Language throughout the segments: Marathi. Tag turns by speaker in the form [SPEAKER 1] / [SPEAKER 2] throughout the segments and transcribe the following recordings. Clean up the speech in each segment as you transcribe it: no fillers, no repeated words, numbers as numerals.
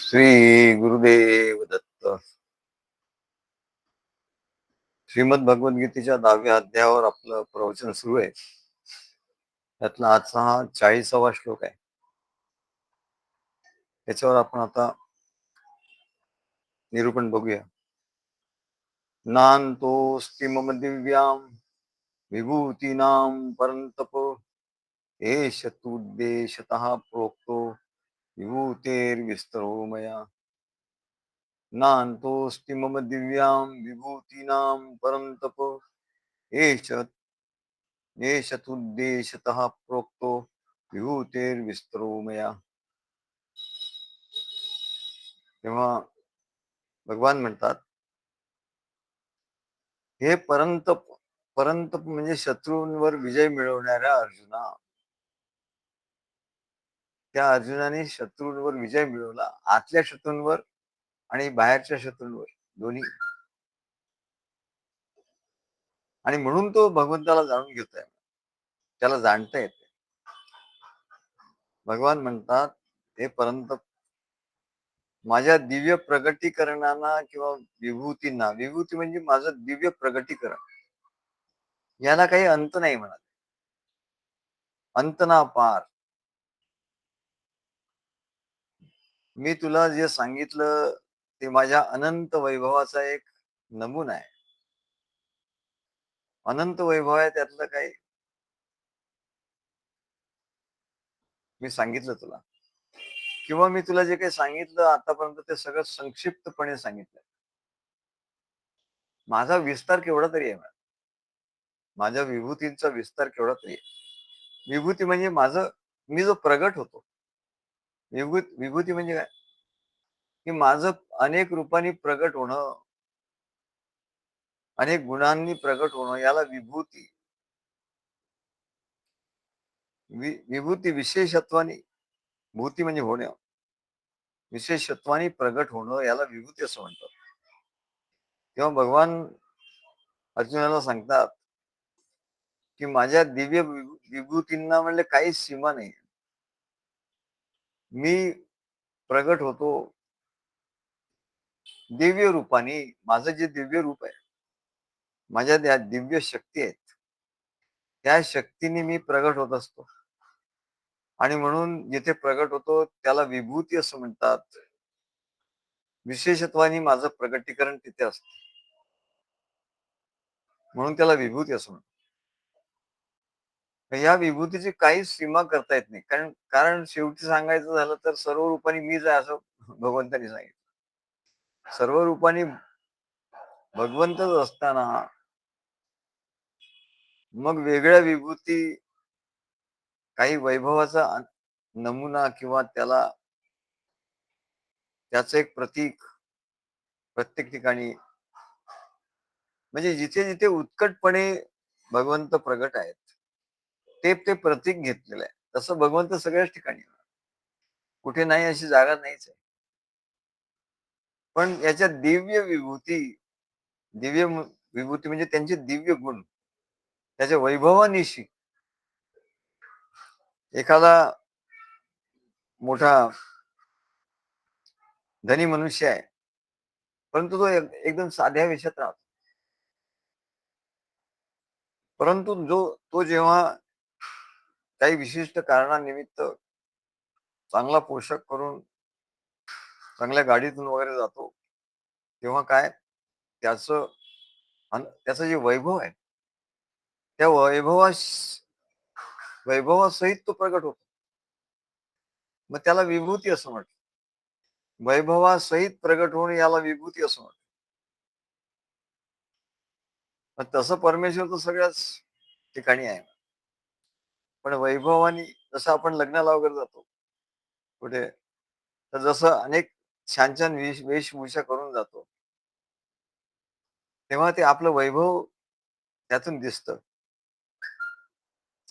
[SPEAKER 1] श्री गुरुदेव दत्त. श्रीमद भगवद्गीतेच्या 10व्या अध्यायावर आपलं प्रवचन सुरू आहे. त्यातला आजचा हा 40वा श्लोक आहे. त्याच्यावर आपण आता निरूपण बघूया. नान्तोऽस्ति मम दिव्यां विभूतीनां परन्तप एष तूद्देशतः प्रोक्तो विभूतेर्विस्तरो मया. नान्तोऽस्ति मम दिव्यां विभूतीनां परन्तप एष तूद्देशतः प्रोक्तो विभूतेर्विस्तरो मया. तेव्हा भगवान म्हणतात, हे परंतप. परंतप म्हणजे शत्रूंवर विजय मिळवणाऱ्या अर्जुना. त्या अर्जुनाने शत्रूंवर विजय मिळवला, आतल्या शत्रूंवर आणि बाहेरच्या शत्रूंवर दोन्ही. आणि म्हणून तो भगवंताला जाणून घेतोय, त्याला जाणता येते. भगवान म्हणतात, हे परंतप, माझ्या दिव्य प्रगटीकरणांना किंवा विभूतींना, विभूती म्हणजे माझं दिव्य प्रगटीकरण, याला काही अंत नाही म्हणत. अंत ना पार. मी तुला जे सांगितलं ते माझ्या अनंत वैभवाचा एक नमुना आहे. अनंत वैभव आहे, त्यातलं काही मी सांगितलं तुला, किंवा मी तुला जे काही सांगितलं आतापर्यंत ते सगळं संक्षिप्तपणे सांगितलं. माझा विस्तार केवढा तरी आहे, माझ्या विभूतींचा विस्तार केवढा तरी आहे. विभूती म्हणजे माझं, मी जो प्रगट होतो. विभूती म्हणजे काय, की माझं अनेक रूपांनी प्रगट होणं, अनेक गुणांनी प्रगट होणं, याला विभूती. विभूती विशेषत्वानी, भूती म्हणजे होणं, विशेषत्वानी प्रगट होणं, याला विभूती असं म्हणतात. तेव्हा भगवान अर्जुनाला सांगतात की माझ्या दिव्य विभूतींना म्हणले काही सीमा नाही. मी प्रगट होतो दिव्य रूपाने. माझं जे दिव्य रूप आहे, माझ्या त्या दिव्य शक्ती आहेत, त्या शक्तीने मी प्रगट होत असतो. आणि म्हणून जिथे प्रगट होतो त्याला विभूती असं म्हणतात. विशेषत्वाने माझं प्रगटीकरण तिथे असतं, म्हणून त्याला विभूती असं म्हणतात. या विभूतीची काहीच सीमा करता येत नाही. कारण शेवटी सांगायचं झालं तर सर्व रूपाने मीच आहे असं भगवंतांनी सांगितलं. सर्व रूपाने भगवंतच असताना मग वेगळ्या विभूती, काही वैभवाचा नमुना किंवा त्याचं एक प्रतीक प्रत्येक ठिकाणी, म्हणजे जिथे जिथे उत्कटपणे भगवंत प्रगट आहेत ते प्रतीक घेतलेलं आहे. तसं भगवंत सगळ्याच ठिकाणी, कुठे नाही अशी जागा नाहीच आहे. पण याच्या दिव्य विभूती, दिव्य विभूती म्हणजे त्यांचे दिव्य गुण, त्याच्या वैभवानिशी. एखादा मोठा धनी मनुष्य आहे, परंतु तो एकदम साध्या वेशात राहतो. परंतु तो जेव्हा काही विशिष्ट कारणानिमित्त चांगला पोशाख करून चांगल्या गाडीतून वगैरे जातो, तेव्हा काय, त्याचं जे वैभव आहे, त्या वैभवासहित तो प्रगट होतो. मग त्याला विभूती असं म्हणतात. वैभवासहित प्रगट होणे याला विभूती असं म्हणतात. तसं परमेश्वर तर सगळ्याच ठिकाणी आहे. पण वैभवानी, जसं आपण लग्नाला वगैरे जातो कुठे, तर जसं अनेक छान छान वेशभूषा करून जातो, तेव्हा ते आपलं वैभव त्यातून दिसतं.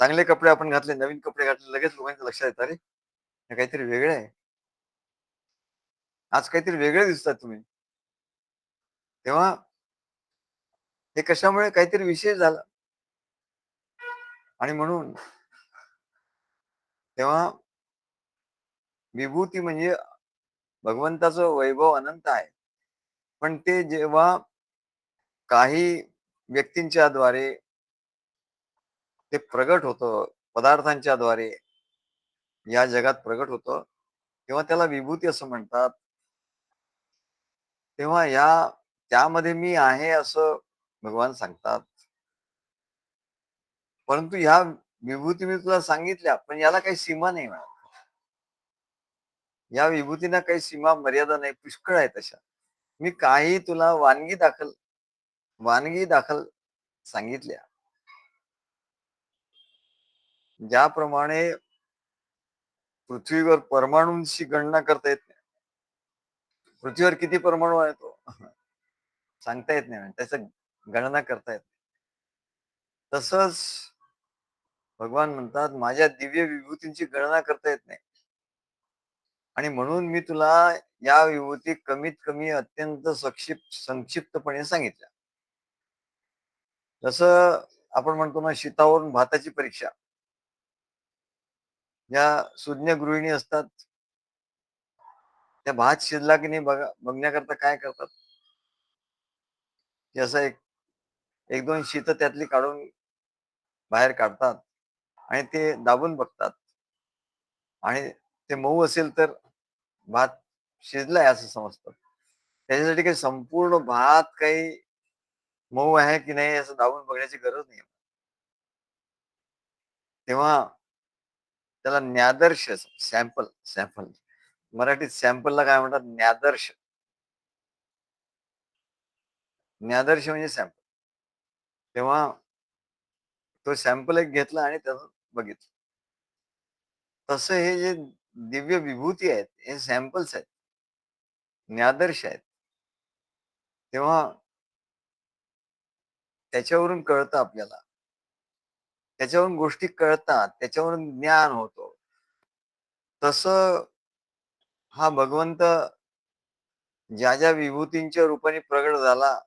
[SPEAKER 1] चांगले कपडे आपण घातले, नवीन कपडे घातले, लगेच लोकांच्या लक्षात येतं, अरे हे काहीतरी वेगळं आहे, आज काहीतरी वेगळे दिसतात तुम्ही. तेव्हा हे कशामुळे, काहीतरी विशेष झाला. आणि म्हणून तेव्हा विभूती म्हणजे भगवंताचं वैभव अनंत आहे. पण ते जेव्हा काही व्यक्तींच्या द्वारे ते प्रगट होतं, पदार्थांच्या द्वारे या जगात प्रगट होतं, तेव्हा त्याला विभूती असं म्हणतात. तेव्हा त्यामध्ये मी आहे असं भगवान सांगतात. परंतु ह्या विभूती मी तुला सांगितल्या, पण याला काही सीमा नाही मिळत. या विभूतींना काही सीमा मर्यादा नाही, पुष्कळ आहे तशा. मी काही तुला वानगी दाखल सांगितल्या. ज्याप्रमाणे पृथ्वीवर परमाणूंची गणना करता येत नाही. पृथ्वीवर किती परमाणू आहेत तो सांगता येत नाही. त्याचं गणना करता येत नाही. तसंच भगवान म्हणतात, माझ्या दिव्य विभूतींची गणना करता येत नाही. आणि म्हणून मी तुला या विभूती कमीत कमी अत्यंत संक्षिप्तपणे सांगितल्या. जसं आपण म्हणतो ना, शीतावरून भाताची परीक्षा. ज्या सुज्ञ गृहिणी असतात, त्या भात शिजला की नाही बघण्याकरता काय करतात, की असं एक दोन शीतं त्यातली काढून बाहेर काढतात आणि ते दाबून बघतात. आणि ते मऊ असेल तर भात शिजलाय असं समजतं. त्याच्यासाठी काही संपूर्ण भात काही मऊ आहे की नाही असं दाबून बघण्याची गरज नाही. तेव्हा त्याला न्यादर्श सॅम्पल सॅम्पल मराठीत सॅम्पलला काय म्हणतात? न्यादर्श. न्यादर्श म्हणजे सॅम्पल. तेव्हा तो सॅम्पल एक घेतला आणि त्याचं बघितलं. तसं हे जे दिव्य विभूती आहेत, हे सॅम्पल्स आहेत, न्यादर्श आहेत. तेव्हा त्याच्यावरून कळतं आपल्याला. त्याच्यावरून गोष्टी कळतात, त्याच्यावरून ज्ञान होतो. तसं हा भगवंत ज्या विभूतींच्या रूपाने प्रगट झाला,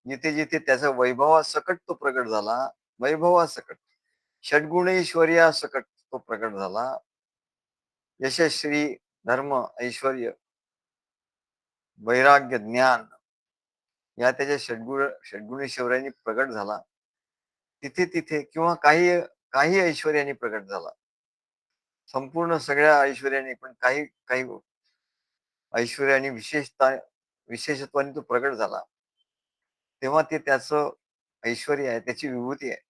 [SPEAKER 1] जिथे-जिथे त्याचा वैभवासकट तो प्रगट झाला, वैभवासकट, षड्गुणैश्वर्यासकट तो प्रगट झाला. यशश्री, धर्म, ऐश्वर्य, वैराग्य, ज्ञान या त्याच्या षड्गुणैश्वर्याने प्रगट झाला. तिथे-तिथे किंवा काही काही ऐश्वर्याने प्रगट झाला. संपूर्ण सगळ्या ऐश्वर्याने पण काही काही ऐश्वर्याने विशेषत्वाने तो प्रगट झाला. तेव्हा ते त्याचं ऐश्वर्य आहे, त्याची विभूती आहे.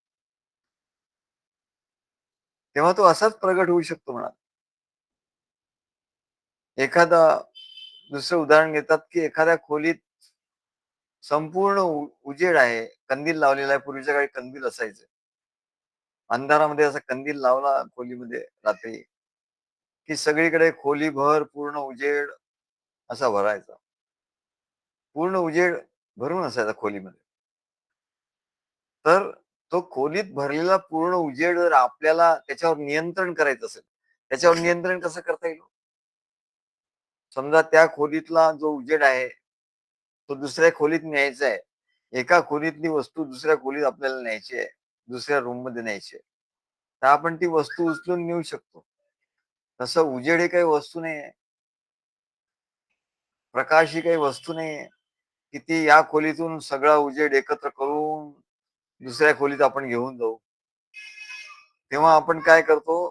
[SPEAKER 1] तेव्हा तो असाच प्रगट होऊ शकतो म्हणा. एखादा दुसरं उदाहरण घेतात, की एखाद्या खोलीत संपूर्ण उजेड आहे, कंदील लावलेला आहे. पूर्वीच्या काळी कंदील असायचे. अंधारामध्ये असा कंदील लावला खोलीमध्ये रात्री, की सगळीकडे खोलीभर पूर्ण उजेड असा भरायचा. पूर्ण उजेड भरून असायचा खोलीमध्ये. तर तो खोलीत भरलेला पूर्ण उजेड जर आपल्याला त्याच्यावर नियंत्रण करायचं असेल, त्याच्यावर नियंत्रण कसं करता येईल? समजा त्या खोलीतला जो उजेड आहे, तो दुसऱ्या खोलीत न्यायचा आहे. एका खोलीतली वस्तू दुसऱ्या खोलीत आपल्याला न्यायची आहे. दुसऱ्या रूममध्ये न्यायची आहे. तर आपण ती वस्तू उचलून नेऊ शकतो. तसं उजेड ही काही वस्तू नाहीये. प्रकाश ही काही वस्तू नाहीये, की ती या खोलीतून सगळा उजेड एकत्र करून दुसऱ्या खोलीत आपण घेऊन जाऊ. तेव्हा आपण काय करतो,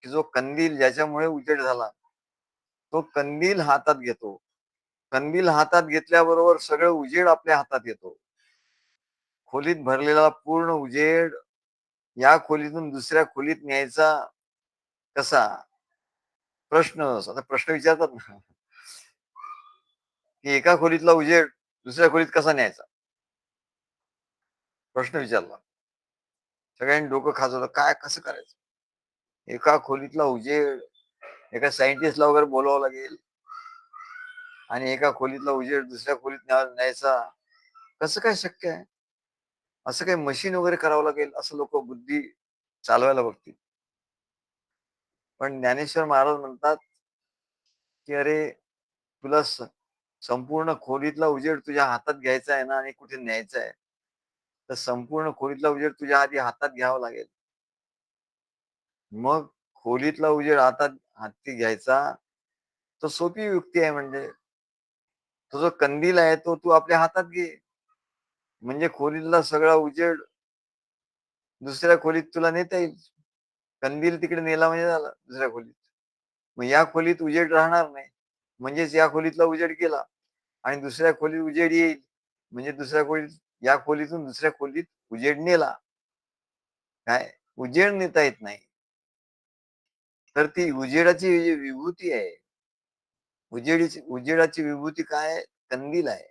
[SPEAKER 1] की जो कंदील ज्याच्यामुळे उजेड झाला, तो कंदील हातात घेतो. कंदील हातात घेतल्याबरोबर सगळं उजेड आपल्या हातात येतो. खोलीत भरलेला पूर्ण उजेड या खोलीतून दुसऱ्या खोलीत न्यायचा कसा? आता प्रश्न विचारतात ना, की एका खोलीतला उजेड दुसऱ्या खोलीत कसा न्यायचा? प्रश्न विचारला. सगळ्यांनी डोकं खाजवलं. काय कसं करायचं? एका खोलीतला उजेड एका सायंटिस्टला वगैरे बोलावं लागेल आणि एका खोलीतला उजेड दुसऱ्या खोलीत न्यायचा कसं काय शक्य आहे? असं काही मशीन वगैरे करावं लागेल असं लोकं बुद्धी चालवायला बघतील. पण ज्ञानेश्वर महाराज म्हणतात, की "अरे, तुला संपूर्ण खोलीतला उजेड तुझ्या हातात घ्यायचा आहे ना आणि कुठे न्यायचा आहे. तर संपूर्ण खोलीतला उजेड तुझ्या आधी हातात घ्यावा लागेल. मग खोलीतला उजेड हाती घ्यायचा, तो सोपी युक्ती आहे. म्हणजे तो जो कंदील आहे तो तू आपल्या हातात घे. म्हणजे खोलीतला सगळा उजेड दुसऱ्या खोलीत तुला नेता येईल. कंदील तिकडे नेला म्हणजे झालं दुसऱ्या खोलीत. मग या खोलीत उजेड राहणार नाही. म्हणजेच या खोलीतला उजेड गेला आणि दुसऱ्या खोलीत उजेड येईल. म्हणजे दुसऱ्या खोलीत या खोलीतून दुसऱ्या खोलीत उजेड नेला. काय? उजेड नेता येत नाही. तर ती उजेडाची जी विभूती आहे, उजेडाची विभूती काय आहे? कंदील आहे.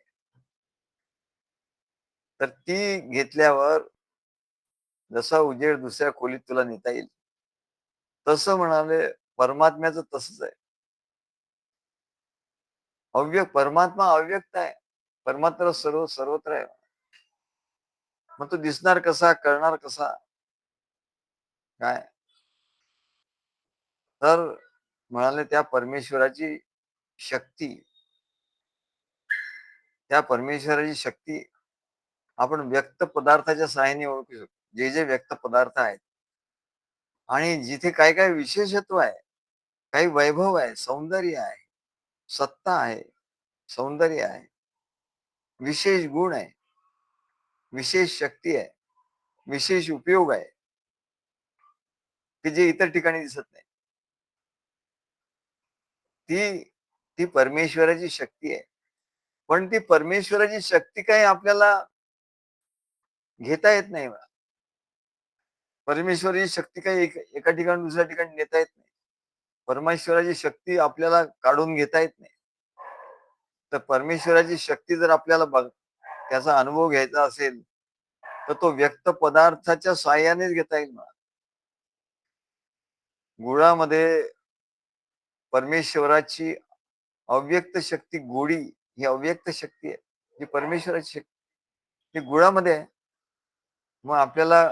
[SPEAKER 1] तर ती घेतल्यावर जसा उजेड दुसऱ्या खोलीत तुला नेता येईल, तसं म्हणाले परमात्म्याचं तसंच आहे. परमात्मा अव्यक्त आहे. परमात्मा सर्वत्र आहे. मग तो दिसणार कसा, करणार कसा? काय? तर म्हणाले त्या परमेश्वराची शक्ती, त्या परमेश्वराची शक्ती आपण व्यक्त पदार्थाच्या सहाय्याने ओळखू शकतो. जे जे व्यक्त पदार्थ आहेत आणि जिथे काय काय विशेषत्व आहे, काही वैभव आहे, सौंदर्य आहे, सत्ता आहे, सौंदर्य आहे, विशेष गुण आहे, विशेष शक्ती आहे, विशेष उपयोग आहे, की जे इतर ठिकाणी दिसत नाही. ती ती परमेश्वराची शक्ती आहे. पण ती परमेश्वराची शक्ती काही आपल्याला घेता येत नाही. परमेश्वराची शक्ती काही एका ठिकाणी दुसऱ्या ठिकाणी नेता येत नाही. परमेश्वराची शक्ती आपल्याला काढून घेता येत नाही. तर परमेश्वराची शक्ती जर आपल्याला त्याचा अनुभव घ्यायचा असेल, तर तो व्यक्त पदार्थाच्या साहाय्यानेच घेता येईल. गुळामध्ये परमेश्वराची अव्यक्त शक्ती, गोडी ही अव्यक्त शक्ती आहे. ही परमेश्वराची शक्ती ती गुळामध्ये आहे. मग आपल्याला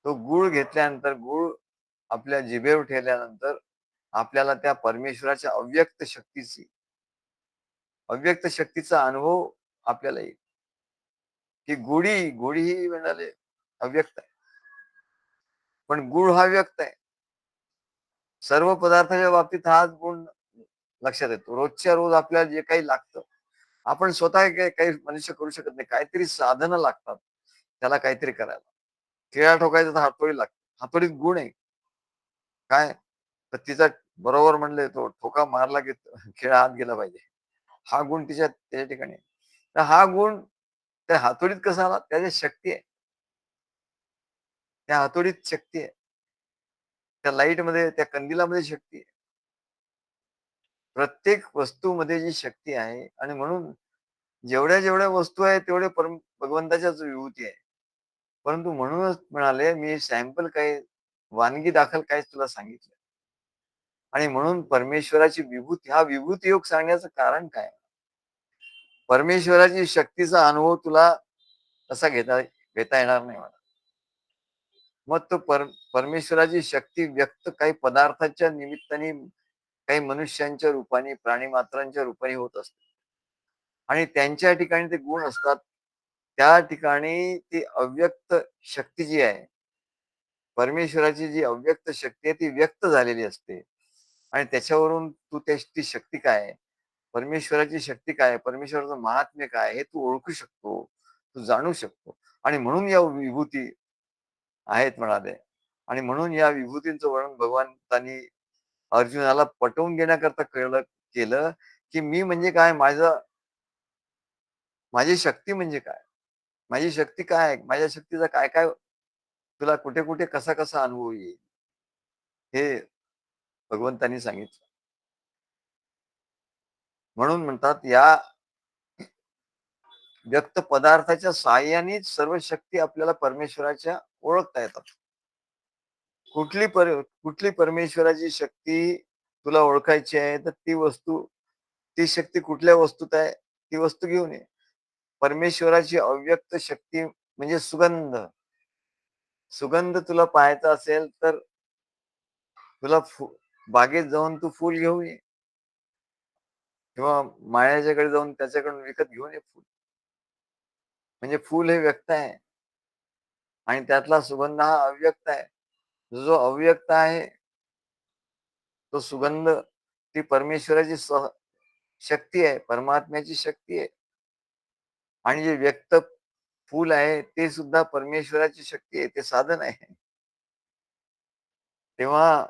[SPEAKER 1] तो गूळ घेतल्यानंतर, गूळ आपल्या जिभेवर ठेवल्यानंतर आपल्याला त्या परमेश्वराच्या अव्यक्त शक्तीचा अनुभव आपल्याला येईल. की गोडी ही म्हणाले अव्यक्त आहे. पण गुळ हा व्यक्त आहे. सर्व पदार्थाच्या बाबतीत हाच गुण लक्षात येतो. रोजच्या रोज आपल्याला जे काही लागतं, आपण स्वतः काही मनुष्य करू शकत नाही. काहीतरी साधनं लागतात त्याला काहीतरी करायला. खिळा ठोकायचा तर हातोडी लागते. हातोडीत गुण आहे. काय? तर तिचा बरोबर म्हणले तो ठोका मारला की खिळा आत गेला पाहिजे. हा गुण त्याच्या ठिकाणी आहे. तर हा गुण त्या हातोडीत कसा आला? त्याची शक्ती आहे. त्या हातोडीत शक्ती आहे. त्या लाईटमध्ये, त्या कंदिलामध्ये शक्ती आहे. प्रत्येक वस्तूमध्ये जी शक्ती आहे आणि म्हणून जेवढ्या जेवढ्या वस्तू आहेत तेवढे भगवंताच्याच विभूती आहे. परंतु म्हणूनच म्हणाले मी सॅम्पल काय वानगी दाखल काहीच तुला सांगितलं. आणि म्हणून परमेश्वराची विभूती, हा विभूती योग सांगण्याचं कारण काय? परमेश्वराची शक्तीचा अनुभव तुला तसा घेता येणार नाही मला. मग तो परमेश्वराची शक्ती व्यक्त काही पदार्थाच्या निमित्ताने, काही मनुष्यांच्या रूपाने, प्राणी मात्रांच्या रूपाने होत असते. आणि त्यांच्या ठिकाणी ते गुण असतात. त्या ठिकाणी ती अव्यक्त शक्ती जी आहे, परमेश्वराची जी अव्यक्त शक्ती आहे ती व्यक्त झालेली असते. आणि त्याच्यावरून तू ती शक्ती काय आहे, परमेश्वराची शक्ती काय आहे, परमेश्वराचं महात्म्य काय हे तू ओळखू शकतो, तू जाणू शकतो. आणि म्हणून या विभूती आहेत म्हणाले. आणि म्हणून या विभूतींचं वर्णन भगवंतांनी अर्जुनाला पटवून घेण्याकरता केलं, की मी म्हणजे काय, माझी शक्ती म्हणजे काय, माझी शक्ती काय आहे, माझ्या शक्तीचा काय काय तुला कुठे कुठे कसा कसा अनुभव येईल हे भगवंतांनी सांगितलं. म्हणून म्हणतात या व्यक्त पदार्थाच्या साहाय्यानेच सर्व शक्ती आपल्याला परमेश्वराच्या ओळखता येतात. कुठली परमेश्वराची शक्ती तुला ओळखायची आहे, तर ती शक्ती कुठल्या वस्तूत आहे, ती वस्तू घेऊन ये. परमेश्वराची अव्यक्त शक्ती म्हणजे सुगंध. सुगंध तुला पाहायचा असेल तर तुला बागेत जाऊन तू फुल घेऊन ये किंवा माळ्याच्याकडे जाऊन त्याच्याकडून विकत घेऊन ये फुल. म्हणजे फुल हे व्यक्त आहे आणि त्यातला सुगंध हा अव्यक्त आहे. जो अव्यक्त आहे तो सुगंध ती परमेश्वराची शक्ती आहे, परमात्म्याची शक्ती आहे. आणि जे व्यक्त फूल आहे ते सुद्धा परमेश्वराची शक्ती आहे, ते साधन आहे. तेव्हा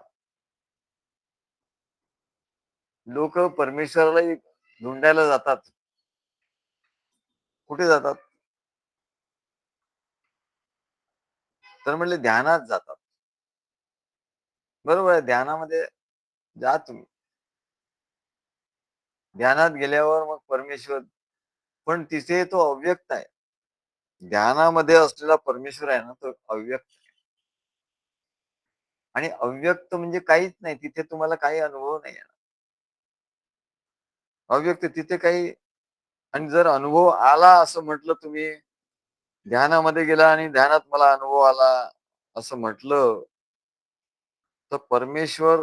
[SPEAKER 1] लोक परमेश्वराला धुंडायला जातात. कुठे जातात? तर म्हणले ध्यानात जातात. बरोबर आहे, ध्यानामध्ये जा तुम्ही. ध्यानात गेल्यावर मग परमेश्वर, पण तिथे तो अव्यक्त आहे. ध्यानामध्ये असलेला परमेश्वर आहे ना, तो अव्यक्त. आणि अव्यक्त म्हणजे काहीच नाही, तिथे तुम्हाला काही अनुभव नाही येणार. अव्यक्त तिथे काही. आणि जर अनुभव आला असं म्हटलं तुम्ही, ध्यानामध्ये गेला आणि ध्यानात मला अनुभव आला असं म्हटलं, तर परमेश्वर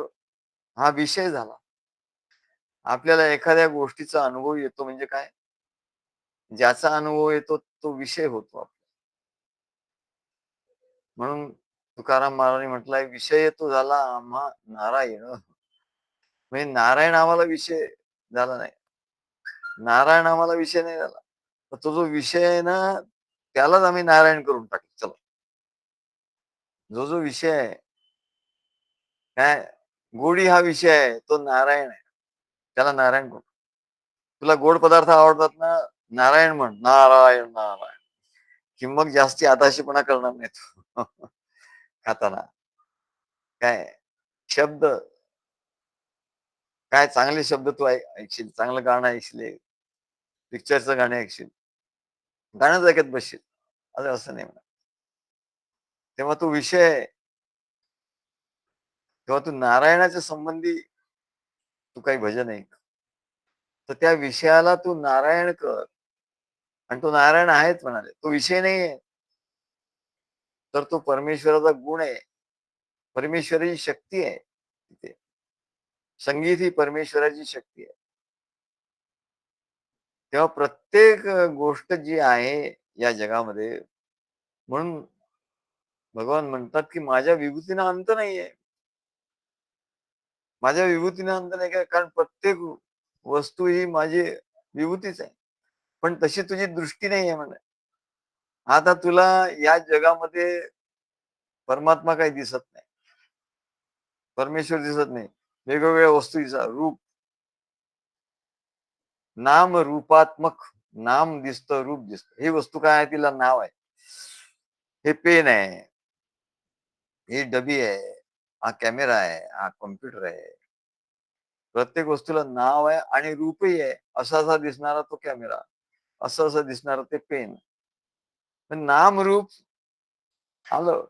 [SPEAKER 1] हा विषय झाला. आपल्याला एखाद्या गोष्टीचा अनुभव येतो म्हणजे काय? ज्याचा अनुभव येतो तो विषय होतो. म्हणून तुकाराम महाराजांनी म्हटलंय, विषय तो झाला आम्हा नारायण. म्हणजे नारायण आम्हाला विषय झाला नाही. नारायण आम्हाला विषय नाही झाला. तर तो जो विषय आहे ना, त्यालाच आम्ही नारायण करून टाकलं. चला, जो जो विषय आहे, काय गोडी हा विषय आहे, तो नारायण आहे. त्याला नारायण करू. तुला गोड पदार्थ आवडतात ना, नारायण म्हण, नारायण नारायण. की मग जास्ती आताशीपणा करणार नाही तू. खाताना काय शब्द, काय चांगले शब्द तू ऐकशील, चांगलं गाणं ऐकशील, पिक्चरचं गाणं ऐकशील, गाणंच ऐकत बसशील. असं नाही म्हणा. तेव्हा तो विषय आहे, तेव्हा तू नारायणाच्या संबंधी तू काही भजन ऐक. तर त्या विषयाला तू नारायण कर. आणि तो नारायण आहेच म्हणाले, तो विषय नाहीये. तर तो परमेश्वराचा गुण आहे, परमेश्वराची शक्ती आहे तिथे. संगीत ही परमेश्वराची शक्ती आहे. तेव्हा प्रत्येक गोष्ट जी आहे या जगामध्ये, म्हणून भगवान म्हणतात की माझ्या विभूतीना अंत नाहीये. माझ्या विभूतीना अंत नाही काय, कारण प्रत्येक वस्तू ही माझी विभूतीच आहे. पण तशी तुझी दृष्टी नाहीये म्हणे. आता तुला या जगामध्ये परमात्मा काही दिसत नाही, परमेश्वर दिसत नाही. वेगवेगळ्या वस्तू दिसतात, रूप, नाम रूपात्मक. नाम दिसतं, रूप दिसतं. ही वस्तू काय आहे? तिला नाव आहे. हे पेन आहे, ही डबी आहे, हा कॅमेरा आहे, हा कॉम्प्युटर आहे. प्रत्येक वस्तूला नाव आहे आणि रूपही आहे. असा असा दिसणारा तो कॅमेरा, असं असं दिसणारं ते पेन. पण नाम रूप आलं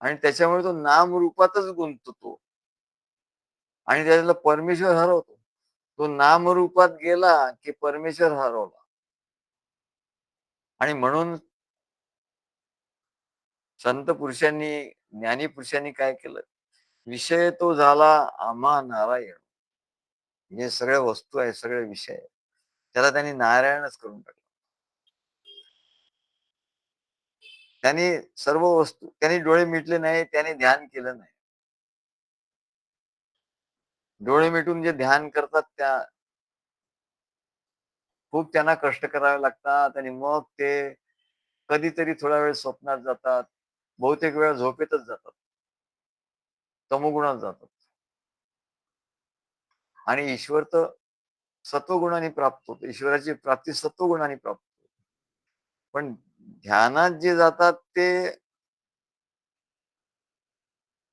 [SPEAKER 1] आणि त्याच्यामुळे तो नाम रूपातच गुंततो तो, आणि त्याला परमेश्वर हरवतो. तो नाम रूपात गेला की परमेश्वर हरवला. आणि म्हणून संत पुरुषांनी, ज्ञानी पुरुषांनी काय केलं? विषय तो झाला आम्हा नारायण. जे सगळ्या वस्तू आहे, सगळे विषय आहे, त्याला त्यांनी नारायणच करून टाकलं. त्यांनी सर्व वस्तू, त्यांनी डोळे मिटले नाही, त्यांनी ध्यान केलं नाही. डोळे मिटून जे ध्यान करतात त्या खूप त्यांना कष्ट करावे लागतात, आणि मग ते कधीतरी थोडा वेळ स्वप्नात जातात, बहुतेक वेळा झोपेतच जातात, तमोगुणात जातात. आणि ईश्वर तर सत्वगुणाने प्राप्त होतो. ईश्वराची प्राप्ती सत्वगुणाने प्राप्त होते. पण ध्यानात जे जातात ते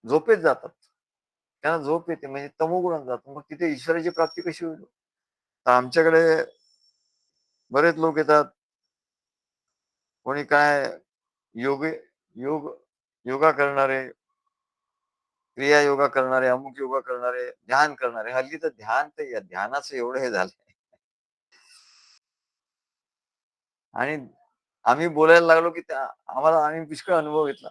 [SPEAKER 1] झोपेत जातात. त्यांना झोप येते, म्हणजे तमोगुणात जातो. मग तिथे ईश्वराची प्राप्ती कशी होईल? तर आमच्याकडे बरेच लोक येतात. कोणी काय योगे योग योगा करणारे, क्रिया योगा करणारे, अमुक योगा करणारे, ध्यान करणारे. हल्ली तर ध्यान, तर ध्यानाचं एवढं हे झालंय. आणि आम्ही बोलायला लागलो की आम्हाला, आम्ही पुष्कळ अनुभव घेतला.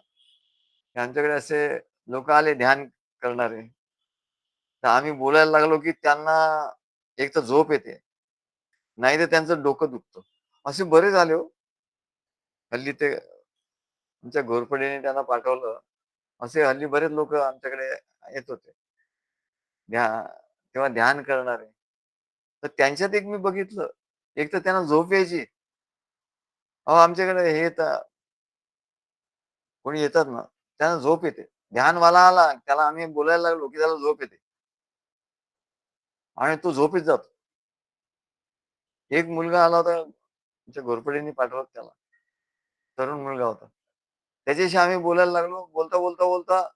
[SPEAKER 1] आमच्याकडे असे लोक आले ध्यान करणारे, तर आम्ही बोलायला लागलो की त्यांना एक तर झोप येते, नाही तर त्यांचं डोकं दुखतं. असे बरेच आले हो. हल्ली ते आमच्या घोरपडीने त्यांना पाठवलं. असे हल्ली बरेच लोक आमच्याकडे येत होते. ध्या तेव्हा ध्यान करणारे. तर त्यांच्यात एक मी बघितलं, एक तर त्यांना झोप यायची. अहो, आमच्याकडे हे येतात, कोणी येतात ना, त्यांना झोप येते. ध्यानवाला आला, त्याला आम्ही बोलायला लागलो, की त्याला झोप येते आणि तो झोपीत जातो. एक मुलगा आला होता, आमच्या घोरपडीने पाठवलं त्याला. तरुण मुलगा होता. त्याच्याशी आम्ही बोलायला लागलो. बोलता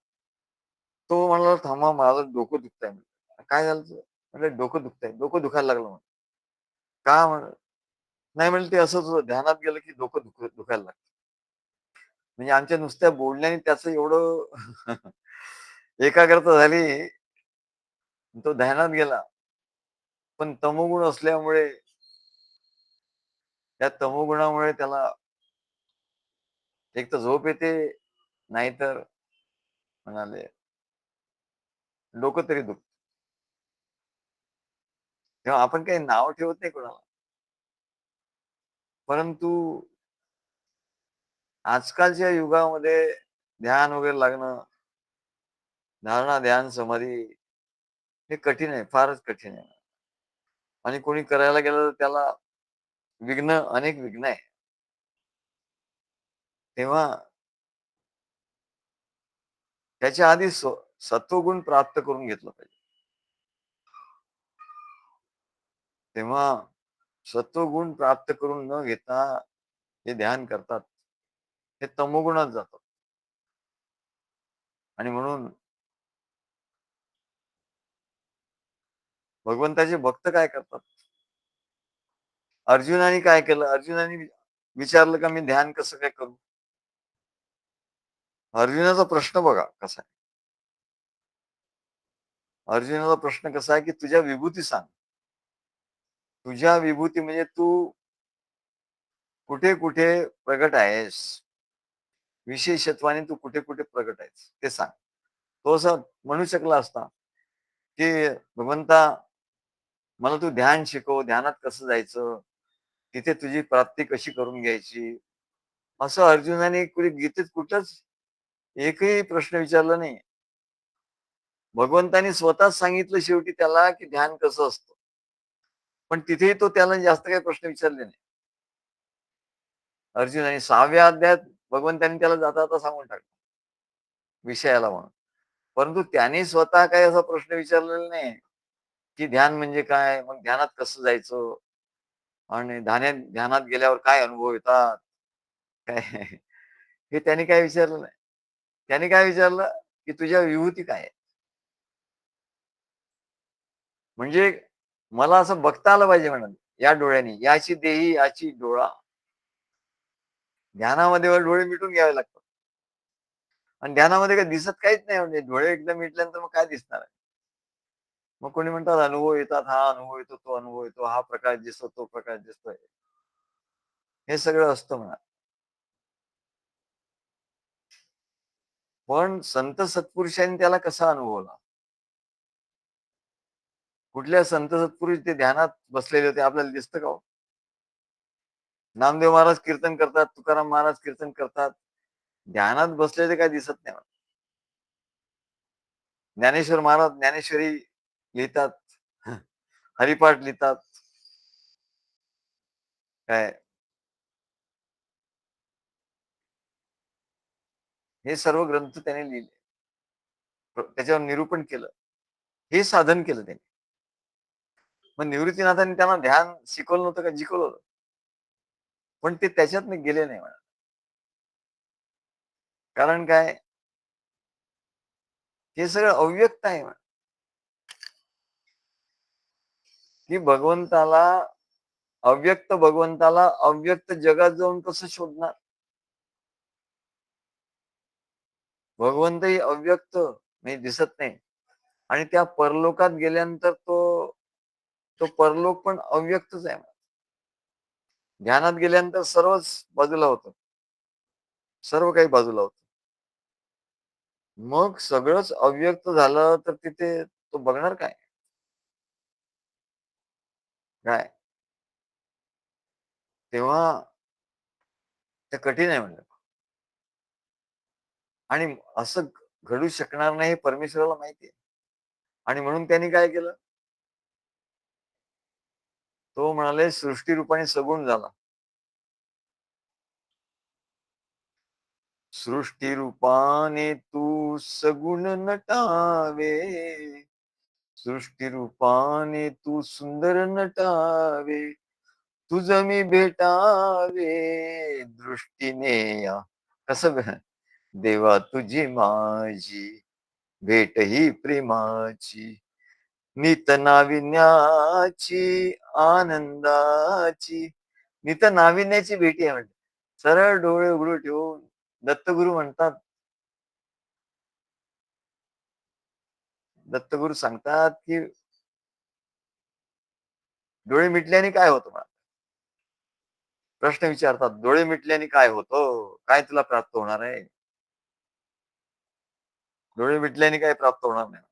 [SPEAKER 1] तो म्हणाला, "थांबा, माझं डोकं दुखतंय." "काय झालं तुझं?" म्हटलं, "डोकं दुखतंय." "डोकं दुखायला लागलं." म्हणे. "का?" म्हणे. "नाही," म्हणे, "ते असंच होतं. ध्यानात गेलं की डोकं दुखायला लागतं." म्हणजे आमच्या नुसत्या बोलण्याने त्याचं एवढं एकाग्रता झाली, तो ध्यानात गेला. पण तमोगुण असल्यामुळे, त्या तमोगुणामुळे त्याला एक तर झोप येते, नाहीतर म्हणाले डोकं तरी दुखतं. तेव्हा आपण काही नाव ठेवत नाही कोणाला. परंतु आजकालच्या युगामध्ये ध्यान वगैरे लागणं, धारणा, ध्यान, समाधी हे कठीण आहे, फारच कठीण आहे. आणि कोणी करायला गेलं तर त्याला अनेक विघ्न आहे. तेव्हा त्याच्या आधी सत्वगुण प्राप्त करून घेतलं पाहिजे. तेव्हा सत्वगुण प्राप्त करून न घेता हे ध्यान करतात, हे तमोगुणात जातात. आणि म्हणून भगवंताचे भक्त काय करतात? अर्जुनाने काय केलं? अर्जुनाने विचारलं का मी ध्यान कसं काय करू? अर्जुनाचा प्रश्न बघा कसा आहे. अर्जुनाचा प्रश्न कसा आहे, की तुझ्या विभूती सांग. तुझ्या विभूती म्हणजे तू कुठे-कुठे प्रगट आहेस? विशेषत्वाने तू कुठे-कुठे प्रगट आहेस? ते सांग. तो असं म्हणू शकला असता, की भगवंता, मला तू ध्यान शिकव, ध्यानात कसं जायचं? तिथे तुझी प्राप्ती कशी करून घ्यायची? असं अर्जुनाने गीतेत कुठंच एकही प्रश्न विचारला नाही. भगवंतानी स्वतःच सांगितलं शेवटी त्याला, की ध्यान कसं असतं. पण तिथेही तो त्याला जास्त काही प्रश्न विचारले नाही. अर्जुनाने 6व्या अध्यायात भगवंतांनी त्याला जाता-जाता सांगून टाकलं, विषयाला म्हणून. परंतु त्याने स्वतः काही असा प्रश्न विचारलेला नाही, की ध्यान म्हणजे काय? मग ध्यानात कसं जायचं? आणि ध्यानात गेल्यावर काय अनुभव येतात? काय हे त्याने काय विचारलं नाही. त्याने काय विचारलं, की तुझ्या विभूती काय आहे? म्हणजे मला असं बघता आलं पाहिजे म्हणाले, या डोळ्यांनी. याची देही, याची डोळा. ध्यानामध्ये वर डोळे मिटून घ्यावे लागतात. आणि ध्यानामध्ये काही दिसत काहीच नाही, म्हणजे डोळे एकदा मिटल्यानंतर मग काय दिसणार आहे? मग कोणी म्हणतात अनुभव येतात, हा अनुभव येतो, तो अनुभव येतो, हा प्रकाश दिसतो, तो प्रकाश दिसतोय. हे सगळं असतं म्हणा. पण संत सत्पुरुषांनी त्याला कसा अनुभवला? कुठल्या संत सत्पुरुष ते ध्यानात बसलेले होते आपल्याला दिसतं का हो? नामदेव महाराज कीर्तन करतात, तुकाराम महाराज कीर्तन करतात. ध्यानात बसलेले काही दिसत नाही. ज्ञानेश्वर महाराज ज्ञानेश्वरी लिहितात, हरिपाठ लिहितात. काय हे सर्व ग्रंथ त्याने लिहिले. त्याच्यावर निरूपण केलं. हे साधन केलं त्यांनी. मग निवृत्तीनाथांनी त्यांना ध्यान शिकवलं नव्हतं का? शिकवलं होतं. पण ते त्याच्यातनं गेले नाही म्हणा. कारण काय? हे सगळं अव्यक्त आहे म्हणा, की भगवंताला अव्यक्त जगात जाऊन कसं शोधणार? भगवंतही अव्यक्त म्हणजे दिसत नाही. आणि त्या परलोकात गेल्यानंतर तो परलोक पण अव्यक्तच आहे. ध्यानात गेल्यानंतर सर्वच बाजूला होतं. सर्व काही बाजूला होतं. मग सगळंच अव्यक्त झालं तर तिथे तो बघणार काय? काय? तेव्हा ते कठीण आहे म्हणलं. आणि असं घडू शकणार नाही हे परमेश्वराला माहिती आहे. आणि म्हणून त्यांनी काय केलं? तो म्हणाले सृष्टी रूपाने सगुण झाला. सृष्टी रूपाने तू सगुण नटावे, सृष्टी रूपाने तू सुंदर नटावे, तुझ मी भेटावे दृष्टीने या. कसं देवा तुझी माझी भेट ही प्रेमाची, नित नाविन्याची आनंदाची. नित नाविन्याची भेटी आहे म्हणजे. सरळ डोळे उघडे ठेवून दत्तगुरु म्हणतात, दत्तगुरु सांगतात की डोळे मिटल्याने काय होतं मला. प्रश्न विचारतात, डोळे मिटल्याने काय होतं, काय तुला प्राप्त होणार आहे? डोळे मिटल्याने काय प्राप्त होणार नाही,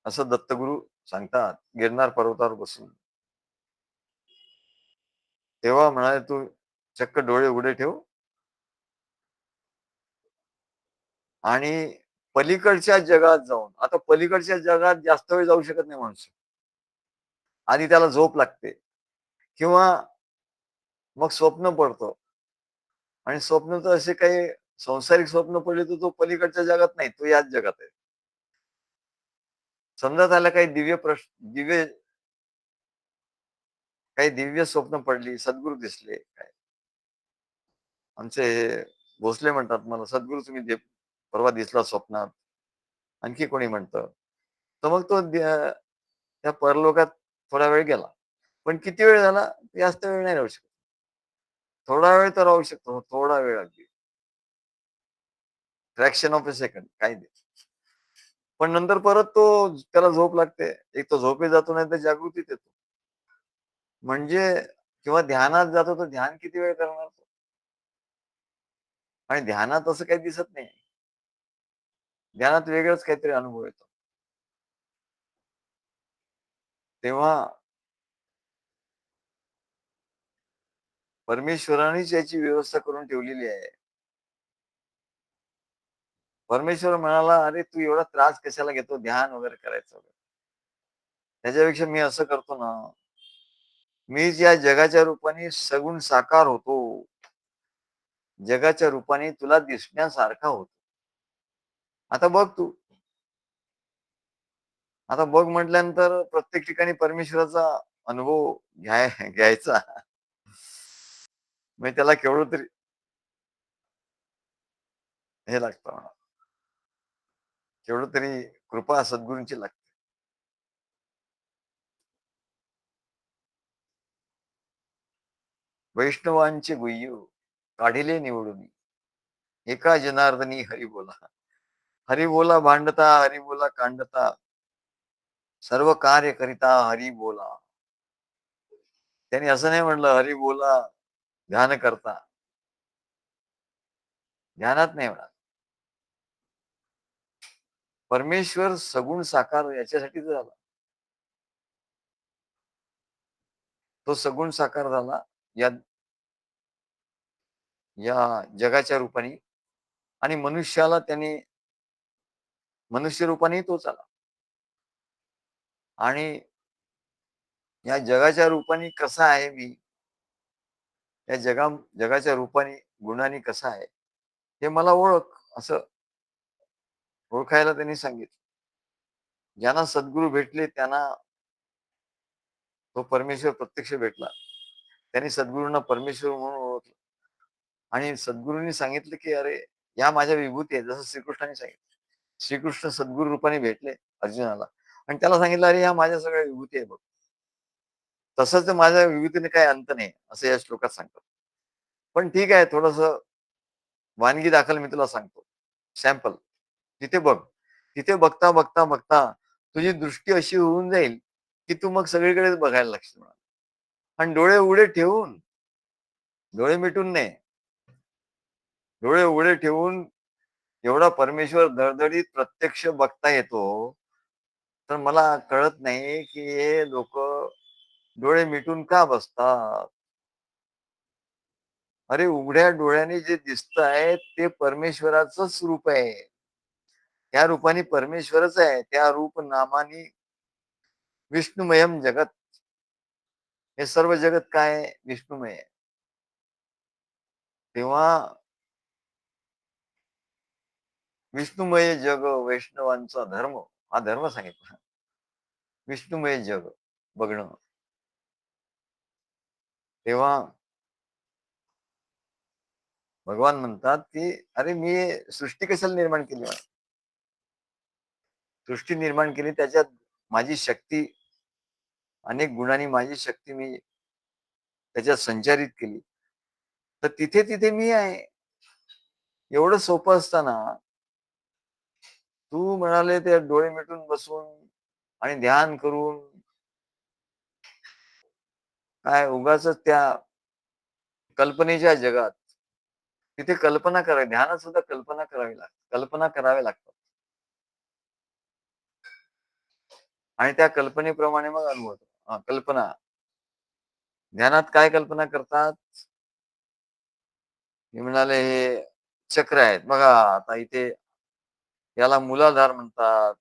[SPEAKER 1] असं दत्तगुरु सांगतात गिरनार पर्वतावर बसून. तेव्हा म्हणाले तू चक्क डोळे उघडे ठेव आणि पलीकडच्या जगात जाऊन. आता पलीकडच्या जगात जास्त वेळ जाऊ शकत नाही माणूस. आधी त्याला झोप लागते किंवा मग स्वप्न पडतं. आणि स्वप्न तर असे काही संसारिक स्वप्न पडले तर तो पलीकडच्या जगात नाही, तो याच जगात आहे. समजा त्याला काही दिव्य स्वप्न पडली, सद्गुरू दिसले काय. आमचे भोसले म्हणतात मला, सद्गुरू तुम्ही परवा दिसला स्वप्नात. आणखी कोणी म्हणतं. तर मग तो त्या परलोकात थोडा वेळ गेला. पण किती वेळ झाला? जास्त वेळ नाही राहू शकत. थोडा वेळ तर राहू शकतो, थोडा वेळ अगदी. फ्रॅक्शन ऑफ अ सेकंड काही नाही. पण नंतर परत त्याला झोप लागते. एक तो झोपे जातो, नाही तर जागृतीत येतो. म्हणजे किंवा ध्यानात जातो, तर ध्यान किती वेळ करणार तो? आणि ध्यानात असं काही दिसत नाही. ध्यानात वेगळंच काहीतरी अनुभव येतो. तेव्हा परमेश्वरानेच याची व्यवस्था करून ठेवलेली आहे. परमेश्वर म्हणाला, "अरे तू एवढा त्रास कशाला घेतो ध्यान वगैरे करायचं वगैरे. त्याच्यापेक्षा मी असं करतो ना, मीच या जगाच्या रूपाने सगुण साकार होतो. जगाच्या रूपाने तुला दिसण्यासारखा होतो. आता बघ तू, आता बघ म्हटल्यानंतर प्रत्येक ठिकाणी परमेश्वराचा अनुभव घ्यायचा. म्हणजे त्याला केवढं तरी हे लागतं म्हणा, केवढं तरी कृपा सद्गुरूंची लागते. वैष्णवांचे गुह्य काढिले निवडून, एका जनार्दनी हरी बोला. हरी बोला भांडता, हरी बोला कांडता, सर्व कार्य करिता हरी बोला. त्यांनी असं नाही म्हणलं हरी बोला ध्यान करता. ध्यानात नाही म्हणा. परमेश्वर सगुण साकार याच्यासाठीच झाला. तो सगुण साकार झाला या या जगाच्या रूपाने. आणि मनुष्याला त्याने मनुष्य रूपाने तोच आला. आणि या जगाच्या रूपाने कसा आहे मी, या जगाच्या रूपाने गुणाने कसा आहे हे मला ओळख, असं ओळखायला त्यांनी सांगितलं. ज्यांना सद्गुरू भेटले त्यांना तो परमेश्वर प्रत्यक्ष भेटला. त्यांनी सद्गुरूंना परमेश्वर म्हणून ओळखलं. आणि सद्गुरूंनी सांगितलं की अरे या माझ्या विभूती आहेत, जसं श्रीकृष्णाने सांगितलं. श्रीकृष्ण सद्गुरू रूपाने भेटले अर्जुनाला आणि त्याला सांगितलं अरे ह्या माझ्या सगळ्या विभूती आहे बघ. तसंच माझ्या विभूतीने काही अंत नाही, असं या श्लोकात सांगतात. पण ठीक आहे, थोडस वानगी दाखल मी तुला सांगतो. सॅम्पल. तिथे बघ. तिथे बघता बघता बघता तुझी दृष्टी अशी होऊन जाईल की तू मग सगळीकडेच बघायला लागशील. आणि डोळे उघडे ठेवून, डोळे मिटून नाही, डोळे उघडे ठेवून एवढा परमेश्वर धडधडीत प्रत्यक्ष बघता येतो. तर मला कळत नाही की हे लोक डोळे मिटून का बसतात. अरे उघड्या डोळ्याने जे दिसत आहे ते परमेश्वराचंच रूप आहे. त्या रूपाने परमेश्वरच आहे. त्या रूप नामानी विष्णुमयम जगत. हे सर्व जगत काय आहे? विष्णुमय आहे. तेव्हा विष्णुमय जग वैष्णवांचा धर्म, हा धर्म सांगितला. विष्णुमय जग बघणं. तेव्हा भगवान म्हणतात, की "अरे मी सृष्टी कशाला निर्माण केली? सृष्टी निर्माण केली त्याच्यात माझी शक्ती, अनेक गुणांनी माझी शक्ती मी त्याच्यात संचारित केली. तर तिथे-तिथे मी आहे." एवढं सोपं असताना तू म्हणाले ते डोळे मिटून बसून आणि ध्यान करून काय उगाचच त्या कल्पनेच्या जगात तिथे कल्पना करावी. ध्यानात सुद्धा कल्पना करावी लागते. कल्पना कराव्या लागतात आणि त्या कल्पनेप्रमाणे मग अनुभव होतो. कल्पना. ध्यानात काय कल्पना करतात? मी म्हणाले हे चक्र आहेत. बघा आता इथे याला मूलाधार म्हणतात.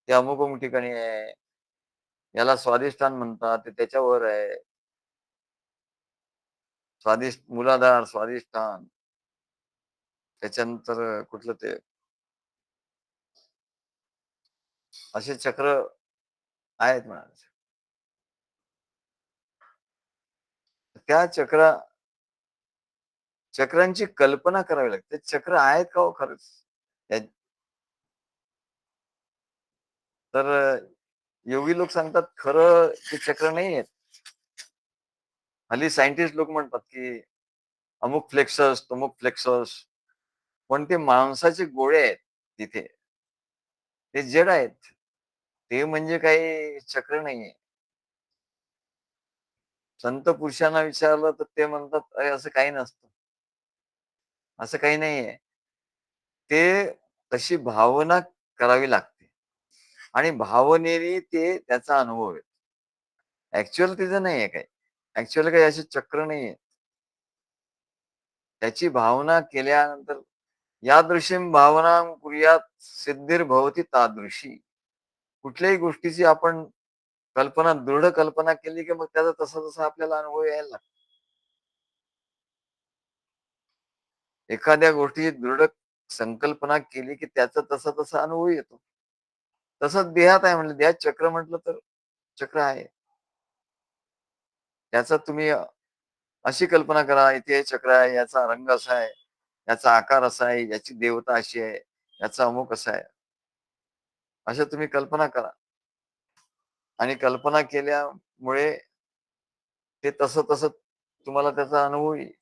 [SPEAKER 1] ते अमुक-अमुक ठिकाणी आहे. याला स्वाधिष्ठान म्हणतात. ते त्याच्यावर आहे. मूलाधार, स्वाधिष्ठान. त्याच्यानंतर कुठलं ते असे चक्र आहेत म्हणाले. त्या चक्रांची कल्पना करावी लागते. चक्र आहेत का हो खरंच? त्या तर योगी लोक सांगतात खरं ते चक्र नाही आहेत. हल्ली सायंटिस्ट लोक म्हणतात, की अमुक फ्लेक्सस, तमुक फ्लेक्सस. पण ते मांसाचे गोळे आहेत तिथे. ते जड आहेत. ते म्हणजे काही चक्र नाहीये. संत पुरुषांना विचारलं तर ते म्हणतात, "अरे असं काही नसतं. असं काही नाहीये." ते तशी भावना करावी लागते आणि भावनेने ते त्याचा अनुभव आहे. ॲक्चुअल तिचं नाहीये काही. ॲक्चुअल काही असे चक्र नाहीये. त्याची भावना केल्यानंतर यादृशीं भावनां कुर्यात सिद्धिर्भवति तादृशी. कुठल्याही गोष्टीची आपण दृढ कल्पना केली, की मग त्याचा तसा-तसा आपल्याला अनुभव यायला लागतो. एखाद्या गोष्टीची दृढ संकल्पना केली, की त्याचा तसा-तसा अनुभव येतो. तसंच देहात आहे म्हणलं, देहात चक्र म्हटलं तर चक्र आहे. त्याचा तुम्ही अशी कल्पना करा, इथे हे चक्र आहे, याचा रंग असा आहे, याचा आकार असा आहे, याची देवता अशी आहे, याचा अमुक असा आहे. अशा तुम्ही कल्पना करा आणि कल्पना केल्यामुळे ते तसं-तसं तुम्हाला त्याचा अनुभव येईल.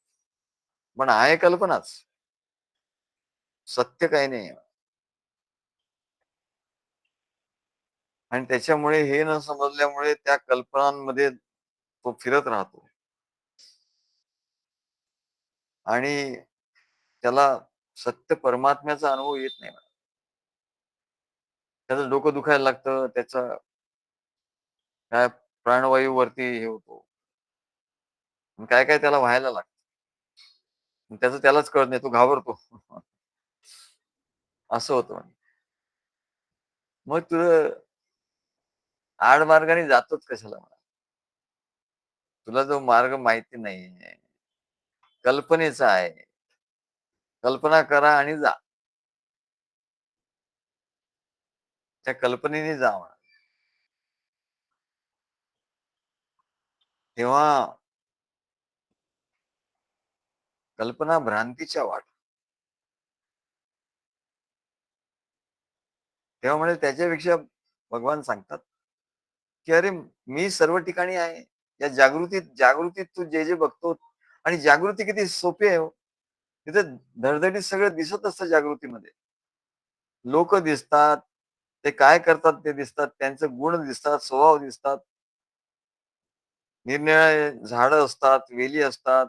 [SPEAKER 1] पण आहे कल्पनाच. सत्य काही नाही आणि त्याच्यामुळे हे न समजल्यामुळे त्या कल्पनांमध्ये तो फिरत राहतो आणि त्याला सत्य परमात्म्याचा अनुभव येत नाही. त्याचं डोकं दुखायला लागतं, त्याचा काय प्राणवायूवरती हे होतो. काय-काय त्याला व्हायला लागतं. त्याचं त्यालाच कळत नाही. तो घाबरतो. असं होतं. मग तुझं आडमार्गाने जातोच कशाला म्हणा. तुला जो मार्ग माहिती नाहीये, कल्पनेचा आहे. कल्पना करा आणि जा. त्या कल्पनेने जा म्हणा. तेव्हा कल्पना भ्रांतीच्या वाट. तेव्हा म्हणजे त्याच्यापेक्षा भगवान सांगतात, की "अरे मी सर्व ठिकाणी आहे." या जागृतीत तू जे बघतो आणि जागृती किती सोपी आहे हो. तिथं धडधडीत सगळं दिसत असतं जागृतीमध्ये. लोक दिसतात, ते काय करतात ते दिसतात, त्यांचे गुण दिसतात, स्वभाव दिसतात. निरनिराळे झाडं असतात, वेली असतात.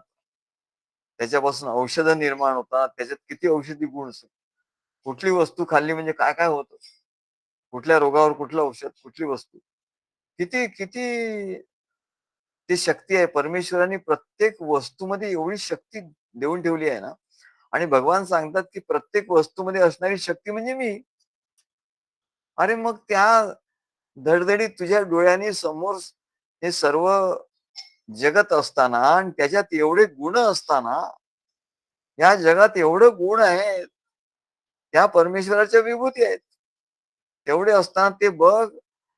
[SPEAKER 1] त्याच्यापासून औषधं निर्माण होतात. त्याच्यात किती औषधी गुण असतात. कुठली वस्तू खाल्ली म्हणजे काय-काय होतं. कुठल्या रोगावर कुठलं औषध, कुठली वस्तू. किती किती ती शक्ती आहे. परमेश्वराने प्रत्येक वस्तूमध्ये एवढी शक्ती देऊन ठेवली आहे ना आणि भगवान सांगतात, की प्रत्येक वस्तूमध्ये असणारी शक्ती म्हणजे मी. अरे मग त्या धडधडीत तुझ्या डोळ्यांनी समोर हे सर्व जगत असताना आणि त्याच्यात एवढे गुण असताना, या जगात एवढं गुण आहेत, त्या परमेश्वराच्या विभूती आहेत. तेवढे असताना ते बघ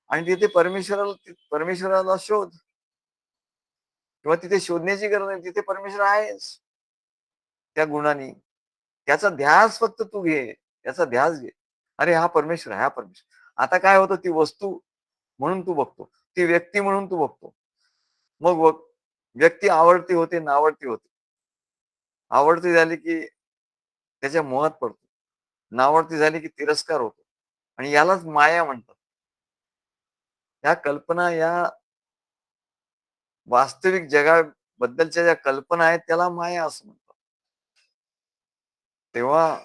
[SPEAKER 1] आणि तिथे परमेश्वराला शोध, किंवा तिथे शोधण्याची गरज नाही, तिथे परमेश्वर आहेच त्या गुणांनी. त्याचा ध्यास फक्त तू घे, त्याचा ध्यास घे. अरे हा परमेश्वर आहे, हा परमेश्वर. आता काय होतं, ती वस्तू म्हणून तू बघतो, ती व्यक्ती म्हणून तू बघतो. मग व्यक्ती आवडती होते, नावडती होते. आवडती झाली की त्याच्या मोहात पडतो. नावडती झाली की तिरस्कार होतो. आणि यालाच माया म्हणतात. या कल्पना, या वास्तविक जगाबद्दलच्या ज्या कल्पना आहेत त्याला माया असं म्हणतात. तेव्हा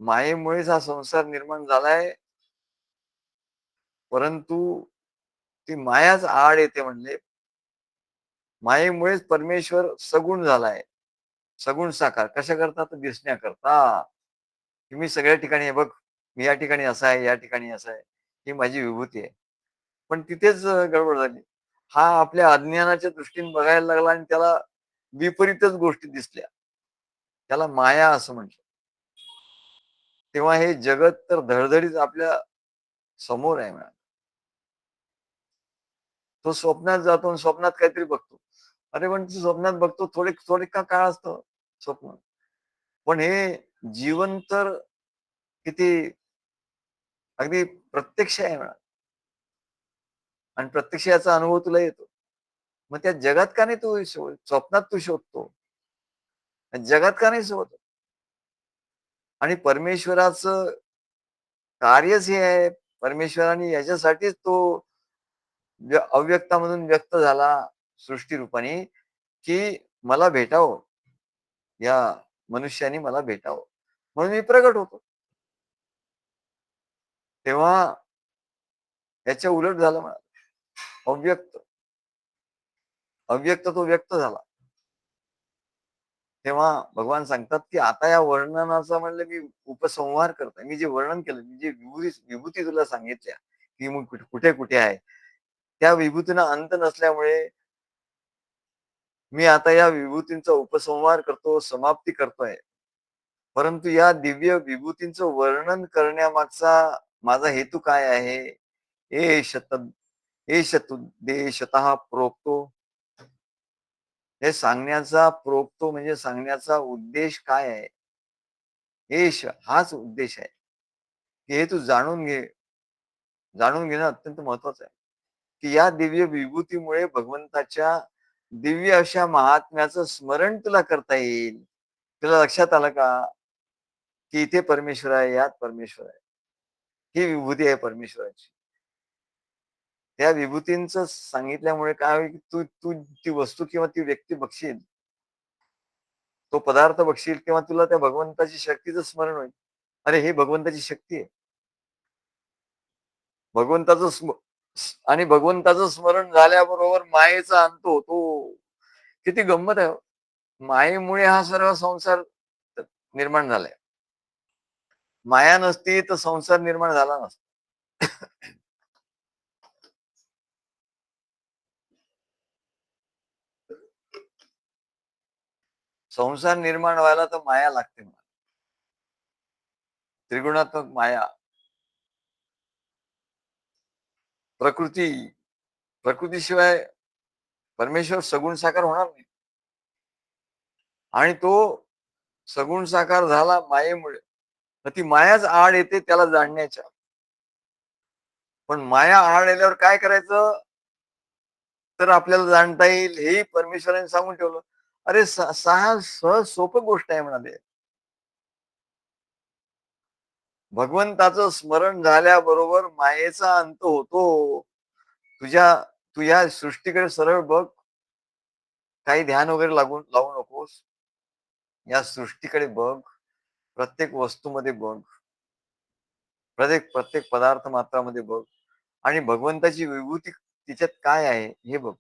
[SPEAKER 1] मायेमुळेच हा संसार निर्माण झालाय. परंतु ती मायाच आड येते म्हणले. मायेमुळेच परमेश्वर सगुण झालाय. सगुण साकार कशा करता, तर दिसण्याकरता. तुम्ही सगळ्या ठिकाणी हे बघ, मी या ठिकाणी असा आहे, या ठिकाणी असा आहे, ही माझी विभूती आहे. पण तिथेच गडबड झाली. हा आपल्या अज्ञानाच्या दृष्टीने बघायला लागला आणि त्याला विपरीतच गोष्टी दिसल्या. त्याला माया असं म्हटलं. तेव्हा हे जगत तर धडधडीत आपल्या समोर आहे म्हणा. तो स्वप्नात जातो आणि स्वप्नात काहीतरी बघतो. अरे पण तू स्वप्नात बघतो, थोडे थोडे का काळ असतं स्वप्न. पण हे जीवन तर किती अगदी प्रत्यक्ष आहे म्हणा. आणि प्रत्यक्ष याचा अनुभव तुला येतो. मग त्या जगात का नाही तू स्वप्नात तू शोधतो, जगात का नाही शोधतो. आणि परमेश्वराचं कार्यच हे आहे. परमेश्वराने याच्यासाठीच तो अव्यक्तामधून व्यक्त झाला सृष्टी रूपाने, की मला भेटावं, या मनुष्याने मला भेटावं, म्हणून मी प्रगट होतो. तेव्हा याच्या उलट झालं म्हणा. अव्यक्त अव्यक्त तो व्यक्त झाला. तेव्हा भगवान सांगतात, की आता या वर्णनाचा म्हणलं मी उपसंहार करतोय. मी जे वर्णन केलं, मी जे विभूती तुला सांगितल्या, की मग कुठे कुठे आहे, त्या विभूतींना अंत नसल्यामुळे मी आता या विभूतींचा उपसंहार करतो, समाप्ती करतोय. परंतु या दिव्य विभूतींचं वर्णन करण्यामागचा माझा हेतू काय आहे? एष तुद्देशतः प्रोक्तो. हे सांगण्याचा प्रोक्तो म्हणजे सांगण्याचा उद्देश काय आहे? हाच उद्देश आहे, की हे तू जाणून घे. जाणून घेणं अत्यंत महत्वाचं आहे, की या दिव्य विभूतीमुळे भगवंताच्या दिव्य अशा महात्म्याचं स्मरण तुला करता येईल. तुला लक्षात आलं का, की इथे परमेश्वर आहे, यात परमेश्वर आहे. ही विभूती आहे परमेश्वराची. त्या विभूतींचं सांगितल्यामुळे काय होईल, की तू तू ती वस्तू किंवा ती व्यक्ती बघशील, तो पदार्थ बघशील, किंवा तुला त्या भगवंताची शक्तीचं स्मरण होईल. अरे हे भगवंताची शक्ती आहे. भगवंताचं आणि भगवंताचं स्मरण झाल्याबरोबर मायेचा अंत होतो. किती गंमत आहे हो. मायेमुळे हा सर्व संसार निर्माण झालाय. माया नसती तर संसार निर्माण झाला नसता. संसार निर्माण व्हायला तर माया लागते मला. त्रिगुणात्मक माया. प्रकृती. प्रकृतीशिवाय परमेश्वर सगुण साकार होणार नाही. आणि तो सगुण साकार झाला मायेमुळे. तर ती मायाच आड येते त्याला जाणण्याच्या. पण माया आड आल्यावर काय करायचं, तर आपल्याला जाणता येईल हेही परमेश्वराने सांगून ठेवलं. अरे सहा सहज सोपं गोष्ट आहे म्हणाले. भगवंताचं स्मरण झाल्याबरोबर मायेचा अंत होतो. तुझ्या तू या सृष्टीकडे सरळ बघ. काही ध्यान वगैरे लावू नकोस. या सृष्टीकडे बघ. प्रत्येक वस्तूमध्ये बघ. प्रत्येक प्रत्येक पदार्थ मात्रामध्ये बघ. आणि भगवंताची विभूती तिच्यात काय आहे हे बघ.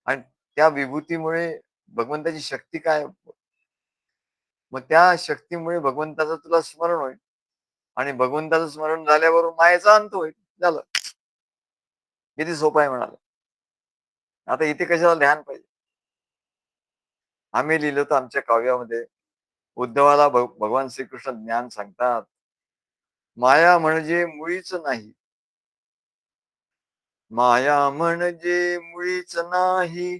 [SPEAKER 1] आणि त्या विभूतीमुळे भगवंताची शक्ती काय, मग त्या शक्तीमुळे भगवंताचं तुला स्मरण होईल. आणि भगवंताचं स्मरण झाल्यावर मायेचा अंत होईल. झालं. किती सोपं आहे म्हणाले. आता इथे कशाला ध्यान पाहिजे? आम्ही लिहिलं तर आमच्या काव्यामध्ये उद्धवाला भगवान श्रीकृष्ण ज्ञान सांगतात. माया म्हणजे मुळीच नाही. माया म्हणजे मुळीच नाही,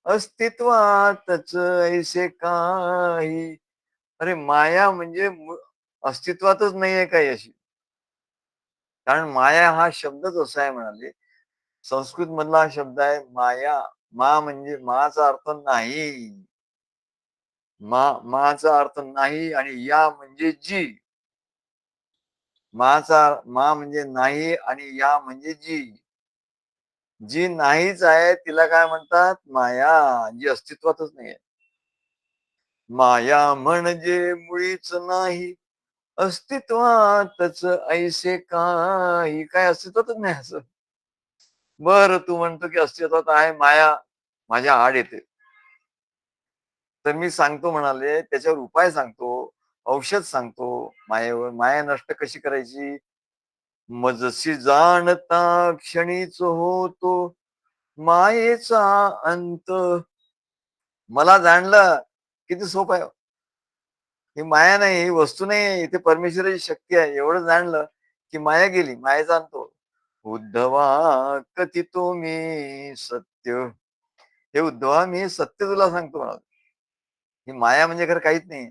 [SPEAKER 1] अस्तित्वातच ऐसे काही. अरे माया म्हणजे अस्तित्वातच नाहीये काही अशी. कारण माया हा शब्दच असा आहे म्हणाले. संस्कृत मधला हा शब्द आहे माया. मा म्हणजे माचा अर्थ नाही. माचा अर्थ नाही आणि या म्हणजे जी. मा म्हणजे नाही आणि या म्हणजे जी. जी नाहीच आहे तिला काय म्हणतात? माया. जी अस्तित्वातच नाही आहे. माया म्हणजे मुळीच नाही, अस्तित्वातच ऐसे काही. काय अस्तित्वातच नाही असं? बर तू म्हणतो की अस्तित्वात आहे माया, माझ्या आड येते. तर मी सांगतो म्हणाले, त्याच्यावर उपाय सांगतो, औषध सांगतो मायेवर. माया नष्ट कशी करायची? मजसी जाणता क्षणीच होतो मायेचा अंत. मला जाणलं. किती सोपं आहे. ही माया नाही, ही वस्तू नाही, इथे परमेश्वराची शक्ती आहे. एवढं जाणलं की माया गेली, मायेचा अंत. उद्धवा कथितो मी सत्य. हे उद्धवा मी सत्य तुला सांगतो म्हणा. ही माया म्हणजे खरं काहीच नाही.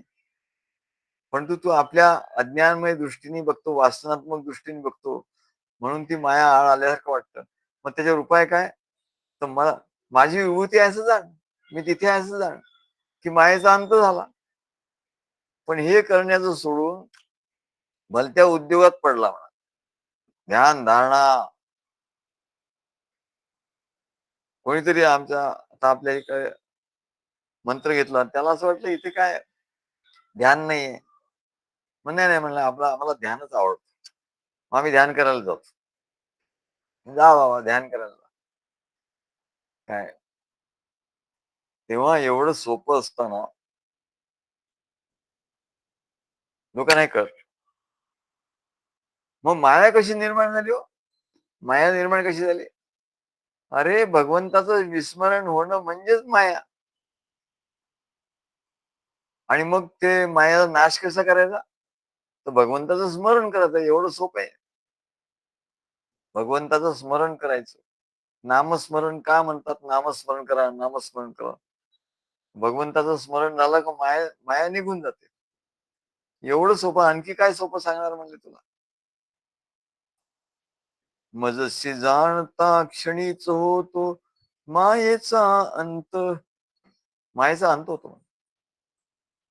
[SPEAKER 1] परंतु तू आपल्या अज्ञानमय दृष्टीने बघतो, वासनात्मक दृष्टीने बघतो, म्हणून ती माया आळ आल्यासारखं वाटतं. मग त्याच्यावर उपाय काय? तर मला माझी विभूती आहे असं जाण, मी तिथे आहे असं जाण की मायेचा अंत झाला. पण हे करण्याचं सोडून भलत्या उद्योगात पडला म्हणा. ध्यान धारणा. कोणीतरी आमच्या आता आपल्या इकडे मंत्र घेतला, त्याला असं वाटलं इथे काय ध्यान नाहीये. नाही नाही म्हणलं, आम्हाला ध्यानच आवडतं. आम्ही ध्यान करायला जातो. जा बाबा ध्यान करायला. काय तेव्हा एवढं सोपं असताना लोक नाही करत. मग माया कशी निर्माण झाली हो? माया निर्माण कशी झाली? अरे भगवंताचं विस्मरण होणं म्हणजेच माया. आणि मग ते मायाचा नाश कसा करायचा? तर भगवंताचं स्मरण करायचं. एवढं सोपं आहे. भगवंताचं स्मरण करायचं. नामस्मरण का म्हणतात? नामस्मरण करा, नामस्मरण करा. भगवंताचं स्मरण झालं का माया माया निघून जाते. एवढं सोपं. आणखी काय सोपं सांगणार म्हणले तुला? मजसी जाणता क्षणीच होतो मायेचा अंत. मायेचा अंत होतो.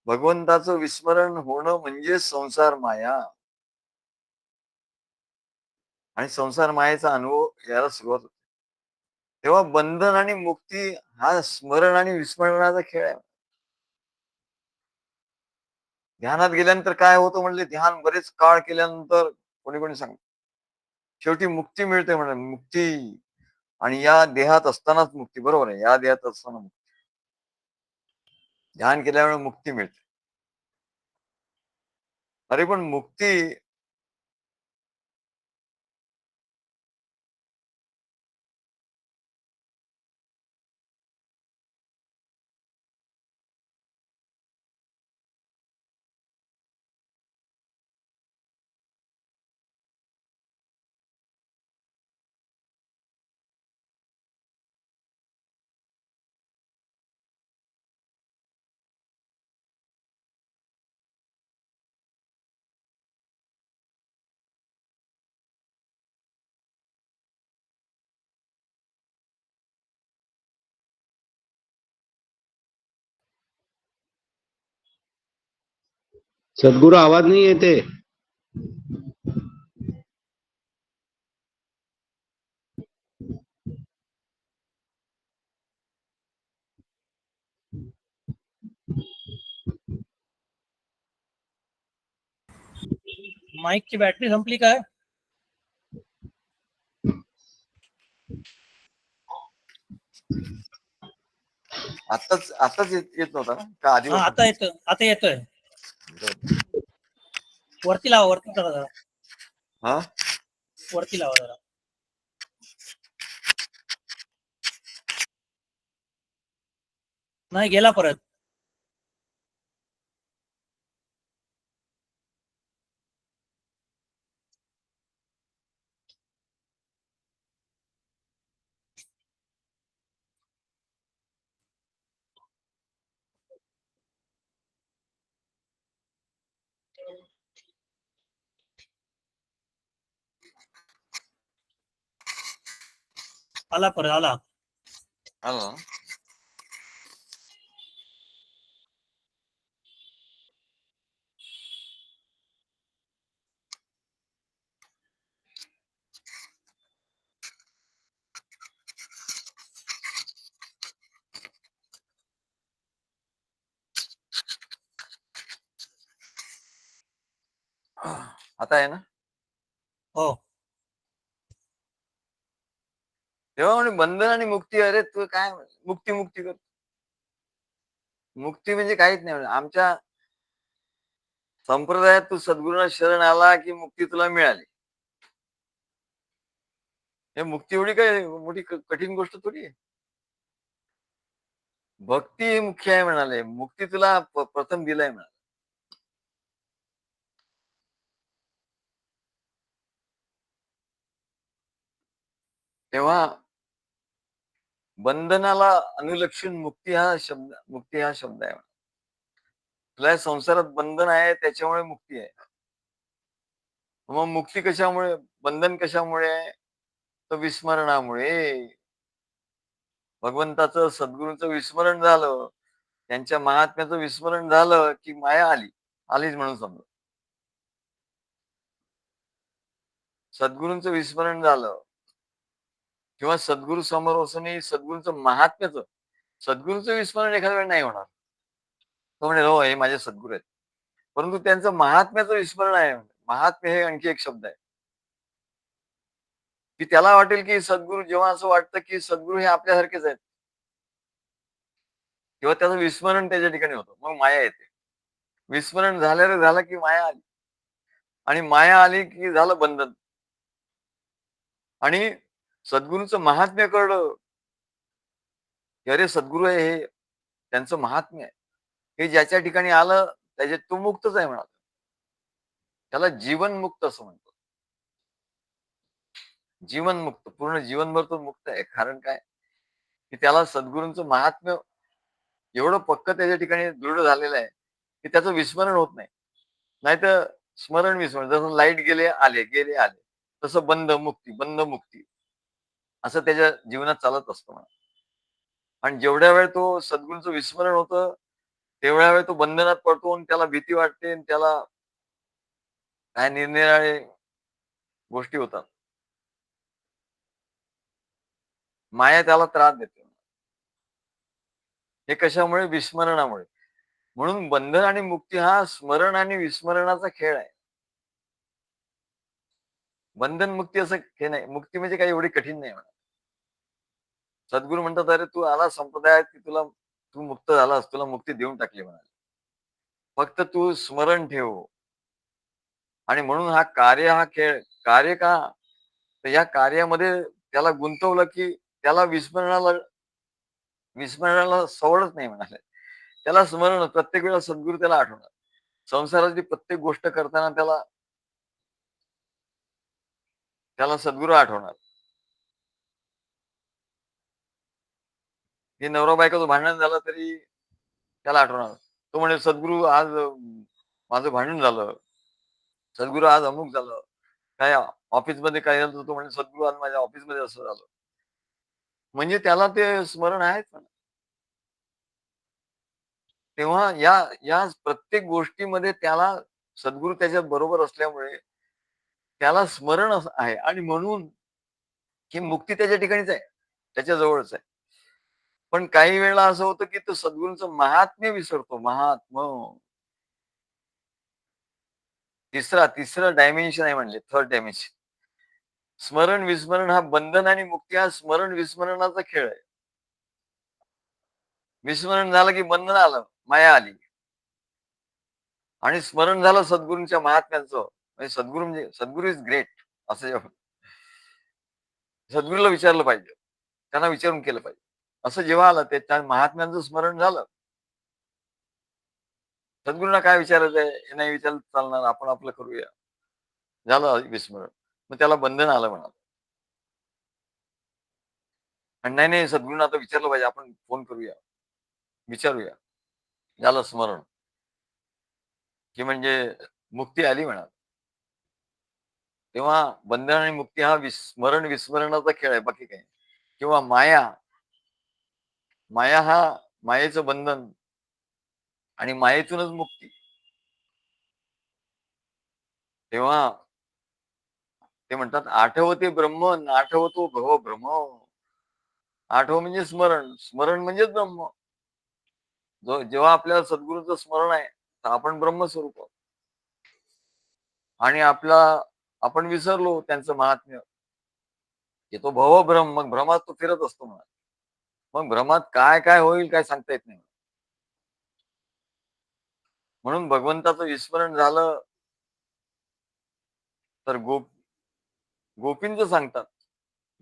[SPEAKER 1] भगवंताचं विस्मरण होणं म्हणजे संसार माया. आणि संसार मायेचा अनुभव यायला सुरुवात होते. तेव्हा बंधन आणि मुक्ती हा स्मरण आणि विस्मरणाचा खेळ आहे. ध्यानात गेल्यानंतर काय होतं म्हणले? ध्यान बरेच काळ केल्यानंतर कोणी कोणी सांग शेवटी मुक्ती मिळते म्हणे. मुक्ती. आणि या देहात असतानाच मुक्ती. बरोबर आहे, या देहात असताना मुक्ती. ध्यान केल्यामुळे मुक्ती मिळते. अरे पण मुक्ती
[SPEAKER 2] सदगुरु आवाज नहीं येते.
[SPEAKER 3] माइक की बॅटरी संपली काय?
[SPEAKER 1] आताच येत नव्हता का आधी?
[SPEAKER 3] आता येतोय. वरती लावा, वरती करा जरा,
[SPEAKER 1] हा
[SPEAKER 3] वरती लावा जरा. नाही गेला परत. आला परत, आला.
[SPEAKER 1] आलो. आता आहे ना.
[SPEAKER 3] हो.
[SPEAKER 1] तेव्हा म्हणे बंधन आणि मुक्ती. अरे तू काय मुक्ती मुक्ती कर. मुक्ती म्हणजे काहीच नाही म्हणे. आमच्या संप्रदायात तू सद्गुरूंना शरण आला की मुक्ती तुला मिळाली. हे मुक्ती एवढी काय मोठी कठीण गोष्ट थोडी आहे. भक्ती ही मुख्य आहे म्हणाले. मुक्ती तुला प्रथम दिलाय म्हणाले. तेव्हा बंधनाला अनुलक्षून मुक्ती हा शब्द आहे. तुला संसारात बंधन आहे त्याच्यामुळे मुक्ती आहे. मग मुक्ती कशामुळे, बंधन कशामुळे आहे, तर विस्मरणामुळे. भगवंताचं सद्गुरूंचं विस्मरण झालं, त्यांच्या महात्म्याचं विस्मरण झालं की माया आलीच म्हणून समजा. सद्गुरूंचं विस्मरण झालं किंवा सद्गुरू समोर असूनही सद्गुरूंचं महात्म्याचं, सद्गुरूंचं विस्मरण एखाद्या वेळी नाही होणार. तो म्हणजे हो हे माझे सद्गुरू आहेत, परंतु त्यांचं महात्म्याचं विस्मरण आहे. महात्म्य हे आणखी एक शब्द आहे की त्याला वाटेल की सद्गुरू, जेव्हा असं वाटतं की सद्गुरू हे आपल्यासारखेच आहेत, तेव्हा त्याचं विस्मरण त्याच्या ठिकाणी होतं. मग माया येते. विस्मरण झालं की माया आली, आणि माया आली की झालं बंधन. आणि सद्गुरूंचं महात्म्य कळलं की अरे सद्गुरू आहे, हे त्यांचं महात्म्य आहे, हे ज्याच्या ठिकाणी आलं त्याचे तो मुक्तच आहे म्हणा. त्याला जीवनमुक्त असं म्हणतो. जीवनमुक्त, पूर्ण जीवनभर तो मुक्त आहे. कारण काय की त्याला सद्गुरूंचं महात्म्य एवढं पक्क त्याच्या ठिकाणी दृढ झालेलं आहे की त्याचं विस्मरण होत नाही. नाही तर स्मरण विस्मरण, जसं लाईट गेले आले, गेले आले, तसं बंद मुक्ती असं त्याच्या जीवनात चालत असतं म्हणा. आणि जेवढ्या वेळ तो सद्गुरूंचं विस्मरण होतं तेवढ्या वेळ तो बंधनात पडतो आणि त्याला भीती वाटते आणि त्याला काय निरनिराळे गोष्टी होतात. माया त्याला त्रास देते. हे कशामुळे, विस्मरणामुळे. म्हणून बंधन आणि मुक्ती हा स्मरण आणि विस्मरणाचा खेळ आहे. बंधन मुक्ती असं हे नाही. मुक्ती म्हणजे काही एवढी कठीण नाही म्हणा. सद्गुरू म्हणतात अरे तू आला संप्रदायात की तू मुक्त झालास, तुला मुक्ती देऊन टाकली म्हणाले. फक्त तू स्मरण ठेव. आणि म्हणून हा खेळ. कार्य का, तर या कार्यामध्ये त्याला गुंतवलं की त्याला विस्मरणाला सवडच नाही म्हणाले. त्याला स्मरण, प्रत्येक वेळा सद्गुरू त्याला आठवणार. संसाराची प्रत्येक गोष्ट करताना त्याला त्याला सद्गुरू आठवणार. हे नवरा बायकोचं भांडण झालं तरी त्याला आठवणार. तो म्हणजे सद्गुरू आज माझं भांडण झालं, सद्गुरू आज अमुक झालं, काय ऑफिसमध्ये काय झालं, तो म्हणजे सद्गुरू आज माझ्या ऑफिसमध्ये असं झालं. म्हणजे त्याला ते स्मरण आहेच. तेव्हा या प्रत्येक गोष्टीमध्ये त्याला सद्गुरू त्याच्या बरोबर असल्यामुळे त्याला स्मरण आहे. आणि म्हणून ही मुक्ती त्याच्या ठिकाणीच आहे, त्याच्या जवळच आहे. पण काही वेळेला असं होतं की तो सद्गुरूंचं महात्म्य विसरतो. तिसरं डायमेन्शन आहे म्हणले, थर्ड डायमेन्शन. स्मरण विस्मरण हा बंधन आणि मुक्ती हा स्मरण विस्मरणाचा खेळ आहे. विस्मरण झालं की बंधन आलं, माया आली. आणि स्मरण झालं सद्गुरूंच्या महात्म्यांचं, म्हणजे सद्गुरू इज ग्रेट असं जेव्हा सद्गुरूला विचारलं पाहिजे, त्यांना विचारून केलं पाहिजे. असं जेव्हा आलं ते त्या महात्म्यांचं स्मरण झालं, सद्गुरूंना काय विचारायचंय हे नाही विचारलं चालणार, आपण आपलं करूया. झालं विस्मरण. मग त्याला बंधन आलं म्हणाल. आणि नाही नाही सद्गुरूंना आता विचारलं पाहिजे, आपण फोन करूया, विचारूया. झालं स्मरण, की म्हणजे मुक्ती आली म्हणाल. तेव्हा बंधन आणि मुक्ती हा स्मरण विस्मरणाचा खेळ आहे, बाकी काही. किंवा माया, माया हा मायेचं बंधन आणि मायेतूनच मुक्ती. तेव्हा ते म्हणतात आठवते ब्रह्म नाठवतो भव भ्रम. आठव म्हणजे स्मरण, स्मरण म्हणजेच ब्रह्म. जेव्हा आपल्याला सद्गुरूचं स्मरण आहे तर आपण ब्रह्मस्वरूप आहोत. आणि आपण विसरलो त्यांचं महात्म्य, की तो भवभ्रम, मग भ्रमात तो फिरत असतो म्हणा. मग भ्रमात काय काय होईल काय सांगता येत नाही. म्हणून भगवंताचं विस्मरण झालं तर गोपींचं सांगतात.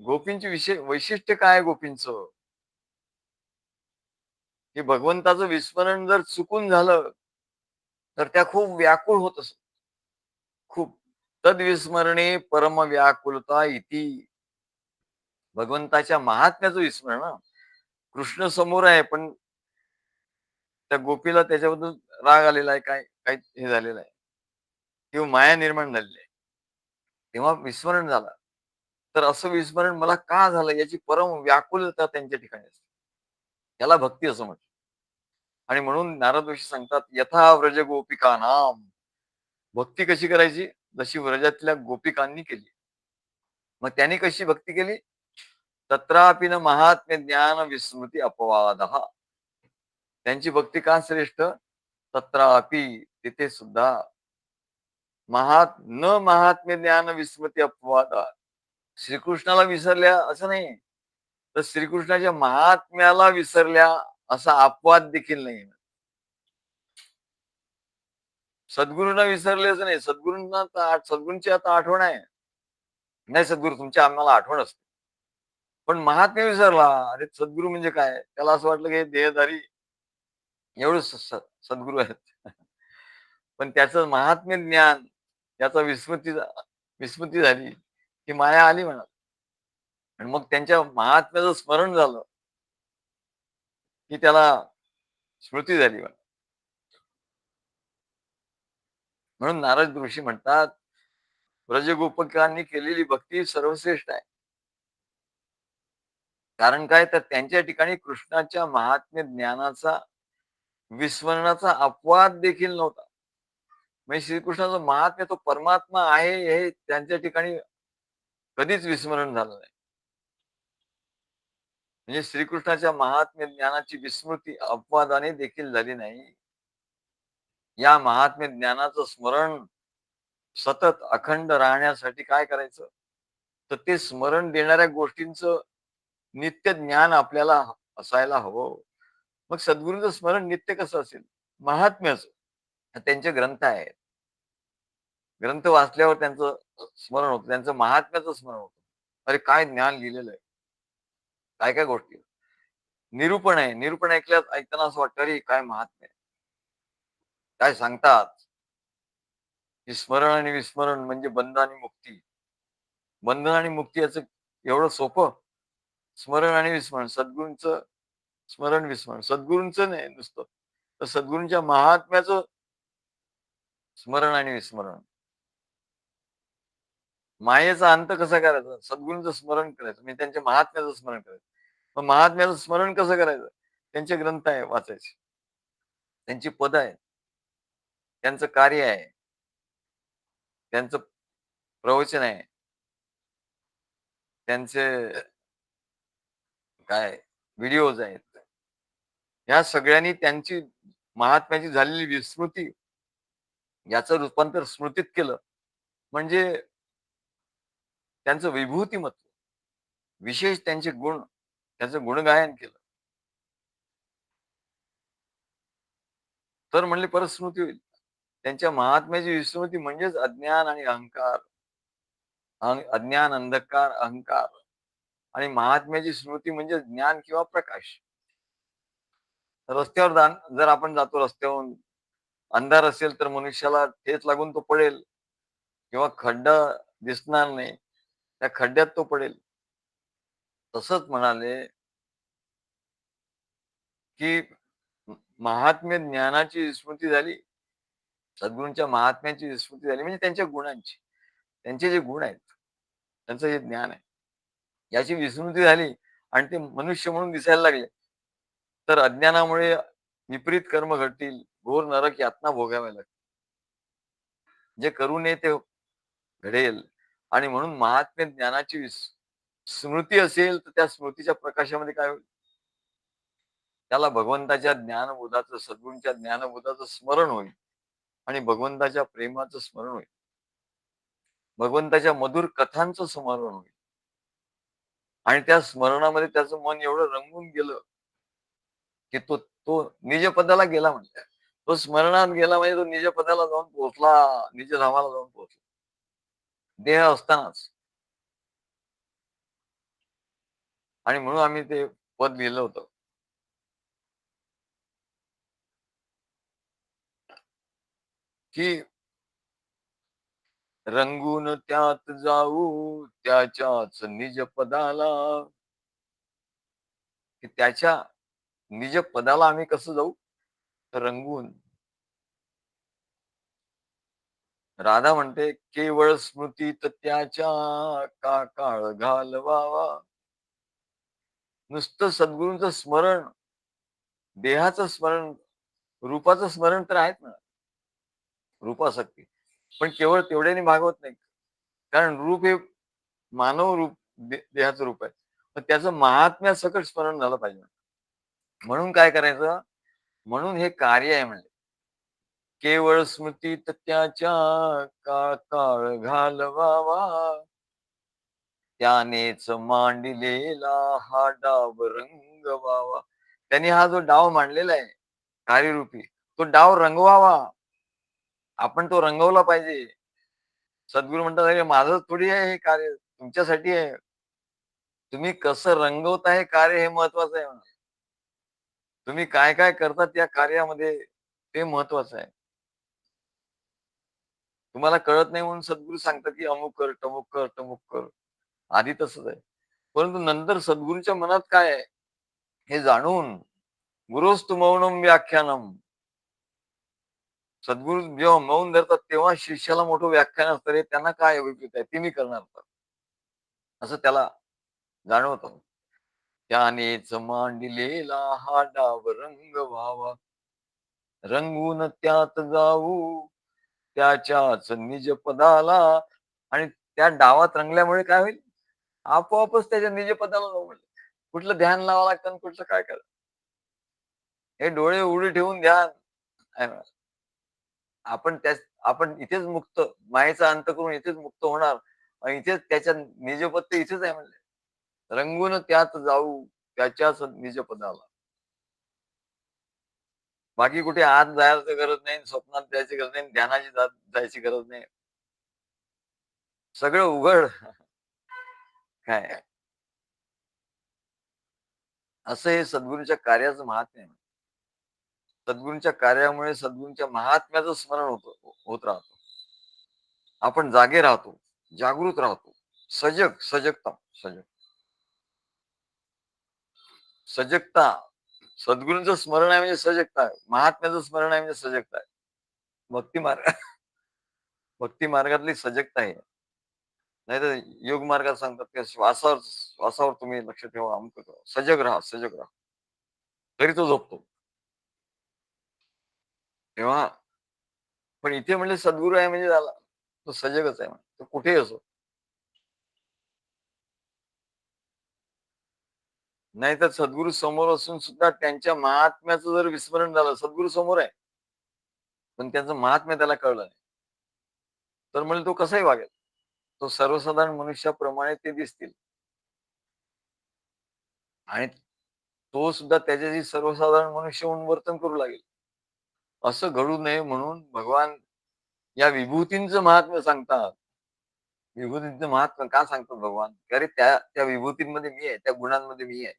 [SPEAKER 1] गोपींची वैशिष्ट्य काय गोपींचं, की भगवंताचं विस्मरण जर चुकून झालं तर त्या खूप व्याकुळ होत असत. खूप तद्विस्मरणे परम व्याकुलता इति. भगवंताच्या महात्म्याचं विस्मरण. कृष्ण समोर आहे पण त्या गोपीला त्याच्याबद्दल राग आलेला आहे, काय काही हे झालेलं आहे किंवा माया निर्माण झालेली आहे. तेव्हा विस्मरण झालं. तर असं विस्मरण मला का झालं याची परम व्याकुलता त्यांच्या ठिकाणी असते. त्याला भक्ती असं म्हणतात. आणि म्हणून नारद ऋषी सांगतात यथा व्रज गोपिका नाम. भक्ती कशी करायची, जशी व्रजातल्या गोपिकांनी केली. मग त्यांनी कशी भक्ती केली, तत्रापि न महात्म्य ज्ञान विस्मृती अपवाद. त्यांची भक्ती का श्रेष्ठ, तत्रापि तिथे सुद्धा महात्म्य ज्ञान विस्मृती अपवाद. श्रीकृष्णाला विसरल्या असं नाही, तर श्रीकृष्णाच्या महात्म्याला विसरल्या असा अपवाद देखील नाही. सद्गुरूंना विसरले असं नाही, सद्गुरूंची आता आठवण आहे. नाही सद्गुरू तुमची आम्हाला आठवण असते, पण महात्म्य विसरला. अरे सद्गुरू म्हणजे काय, त्याला असं वाटलं की देहधारी एवढं सद्गुरू आहेत. पण त्याचं महात्म्य ज्ञान, त्याचा विस्मृती झाली की माया आली म्हणा. आणि मग त्यांच्या महात्म्याचं स्मरण झालं की त्याला स्मृती झाली म्हणा. म्हणून नारद ऋषी म्हणतात व्रजगोपकांनी केलेली भक्ती सर्वश्रेष्ठ आहे. कारण काय, तर त्यांच्या ठिकाणी कृष्णाच्या महात्म्य ज्ञानाचा विस्मरणाचा अपवाद देखील नव्हता. म्हणजे श्रीकृष्णाचं महात्म्य तो परमात्मा आहे हे त्यांच्या ठिकाणी कधीच विस्मरण झालं नाही. म्हणजे श्रीकृष्णाच्या महात्म्य ज्ञानाची विस्मृती अपवादाने देखील झाली नाही. या महात्म्य ज्ञानाचं स्मरण सतत अखंड राहण्यासाठी काय करायचं, तर ते स्मरण देणाऱ्या गोष्टींचं नित्य ज्ञान आपल्याला असायला हवं. मग सद्गुरूंचं स्मरण नित्य कसं असेल, महात्म्याचं. त्यांचे ग्रंथ आहेत, ग्रंथ वाचल्यावर त्यांचं स्मरण होतं, त्यांचं महात्म्याचं स्मरण होतं. अरे काय ज्ञान लिहिलेलं आहे, काय काय गोष्टी. निरूपण आहे, निरूपण ऐकताना असं वाटतं अरे काय महात्म्य आहे, काय सांगतात. स्मरण आणि विस्मरण म्हणजे बंध आणि मुक्ती. बंधन आणि मुक्ती याचं एवढं सोपं. स्मरण आणि विस्मरण, सद्गुरूंचं स्मरण विस्मरण, सद्गुरूंचं नाही नुसतं, तर सद्गुरूंच्या महात्म्याचं स्मरण आणि विस्मरण. मायेचा अंत कसा करायचा, सद्गुरूंचं स्मरण करायचं, म्हणजे त्यांच्या महात्म्याचं स्मरण करायचं. मग महात्म्याचं स्मरण कसं करायचं, त्यांचे ग्रंथ आहे वाचायचे, त्यांची पद आहे, त्यांचं कार्य आहे, त्यांचं प्रवचन आहे, त्यांचे काय व्हिडिओज आहेत. या सगळ्यांनी त्यांची महात्म्याची झालेली विस्मृती याचं रूपांतर स्मृतीत केलं, म्हणजे त्यांचं विभूतिमत्व, विशेष त्यांचे गुण, त्यांचं गुणगायन केलं, तर म्हणले परत स्मृती होईल. त्यांच्या महात्म्याची विस्मृती म्हणजेच अज्ञान आणि अहंकार, अज्ञान, अंधकार, अहंकार आणि महात्म्याची स्मृती म्हणजे ज्ञान किंवा प्रकाश. रस्त्यावर जर आपण जातो, रस्त्यावरून अंधार असेल तर मनुष्याला ठेच लागून तो पडेल किंवा खड्डा दिसणार नाही, त्या खड्ड्यात तो पडेल. तसंच म्हणाले की महात्म्य ज्ञानाची विस्मृती झाली, सद्गुरूंच्या महात्म्याची विस्मृती झाली म्हणजे त्यांच्या गुणांची, त्यांचे जे गुण आहेत, त्यांचं जे ज्ञान आहे, याची विस्मृती झाली आणि ते मनुष्य म्हणून दिसायला लागले, तर अज्ञानामुळे विपरीत कर्म घडतील, घोर नरक यातना भोगाव्या लागतील. जे करू नये ते घडेल. आणि म्हणून महात्म्य ज्ञानाची स्मृती असेल तर त्या स्मृतीच्या प्रकाशामध्ये काय होईल? त्याला भगवंताच्या ज्ञानबोधाचं, सद्गुरूंच्या ज्ञानबोधाचं स्मरण होईल आणि भगवंताच्या प्रेमाचं स्मरण होईल, भगवंताच्या मधुर कथांचं स्मरण होईल आणि त्या स्मरणामध्ये त्याचं मन एवढं रंगून गेलं की तो तो निजपदाला गेला म्हणतात. तो स्मरणात गेला म्हणजे तो निजपदाला जाऊन पोहोचला, निजधामाला जाऊन पोहोचला, देह असतानाच. आणि म्हणून आम्ही ते पद लिहिलं होतं की रंगून त्यात जाऊ त्याच्याच निज पदाला, की त्याच्या निज पदाला आम्ही कसं जाऊ? रंगून. राधा म्हणते केवळ स्मृतीत त्याच्या का काळ घालवावा. नुसतं सद्गुरूंचं स्मरण, देहाचं स्मरण, रूपाचं स्मरण तर आहेत ना, रूपासक्ती, पण केवळ तेवढ्याने भागवत नाही. कारण रूप हे मानव रूप, देहाचं रूप आहे, पण त्याचं महात्म्य सकट स्मरण झालं पाहिजे. म्हणून काय करायचं? म्हणून हे कार्य आहे म्हणजे केवळ स्मृतीत त्याच्या काळ काळ घालवावा, त्यानेच मांडलेला हा डाव रंगवावा. त्यांनी हा जो डाव मांडलेला आहे कार्यरूपी, तो डाव रंगवावा. आपण तो रंगवला पाहिजे. सद्गुरू म्हणतात अरे माझं थोडी आहे हे कार्य, तुमच्यासाठी आहे. तुम्ही कसं रंगवता हे कार्य हे महत्वाचं आहे. तुम्ही काय काय करतात या कार्यामध्ये ते महत्वाचं आहे. तुम्हाला कळत नाही म्हणून सद्गुरू सांगतात की अमुक कर, तमुक कर, तमुक कर. आधी तसंच आहे. परंतु नंतर सद्गुरूंच्या मनात काय आहे हे जाणून गुरुस्तु मौनम व्याख्यानम. सद्गुरू जेव्हा मौन धरतात तेव्हा शिष्याला मोठं व्याख्यान असतं, रे त्यांना काय अभिप्रेत आहे ते मी करणार होतं, असं त्याला जाणवत. त्यानेच मांडलेला हा डाव रंग व्हावा, रंगून त्यात जाऊ त्याच्याच निज पदाला. आणि त्या डावात रंगल्यामुळे काय होईल? आपोआपच त्याच्या निज पदाला जाऊ. कुठलं ध्यान लावावं लागतं आणि कुठलं काय करायचं? हे डोळे उघडे ठेवून ध्यान आहे ना. आपण इथेच मुक्त, मायेचा अंत करून इथेच मुक्त होणार आणि इथेच त्याच्या निजपद इथेच आहे म्हणले. रंगून त्यात जाऊ त्याच्याच निजपदाला. बाकी कुठे आत जायची गरज नाही, स्वप्नात जायची गरज नाही, ध्यानाची जायची गरज नाही. सगळं उघड काय असं हे सद्गुरूच्या कार्याचं महात्म्य आहे. सद्गुरूंच्या कार्यामुळे सद्गुरूंच्या महात्म्याचं स्मरण होत राहतं. आपण जागे राहतो, जागृत राहतो, सजगता, सजगता. सद्गुरूंचं स्मरण आहे म्हणजे सजगता आहे, महात्म्याचं स्मरण आहे म्हणजे सजगता आहे. भक्ती मार्ग भक्ती मार्गातली सजगता आहे. नाही तर योग मार्गात सांगतात की श्वासावर तुम्ही लक्ष ठेवा, अमुक करा, सजग राहा, सजग राहा. तरी तो झोपतो तेव्हा. पण इथे म्हणजे सद्गुरू आहे म्हणजे झाला तो सजगच आहे, तो कुठेही असो. नाहीतर सद्गुरू समोर असून सुद्धा त्यांच्या महात्म्याचं जर विस्मरण झालं, सद्गुरू समोर आहे पण त्यांचं महात्म्य त्याला कळलं नाही, तर म्हणजे तो कसाही वागेल, तो सर्वसाधारण मनुष्याप्रमाणे ते दिसतील आणि तो सुद्धा त्याच्याशी सर्वसाधारण मनुष्य म्हणून वर्तन करू लागेल. असं घडू नये म्हणून भगवान या विभूतींचं महात्म्य सांगतात. विभूतींचं महात्म्य का सांगतात भगवान? की अरे त्या त्या विभूतींमध्ये मी आहे, त्या गुणांमध्ये मी आहे.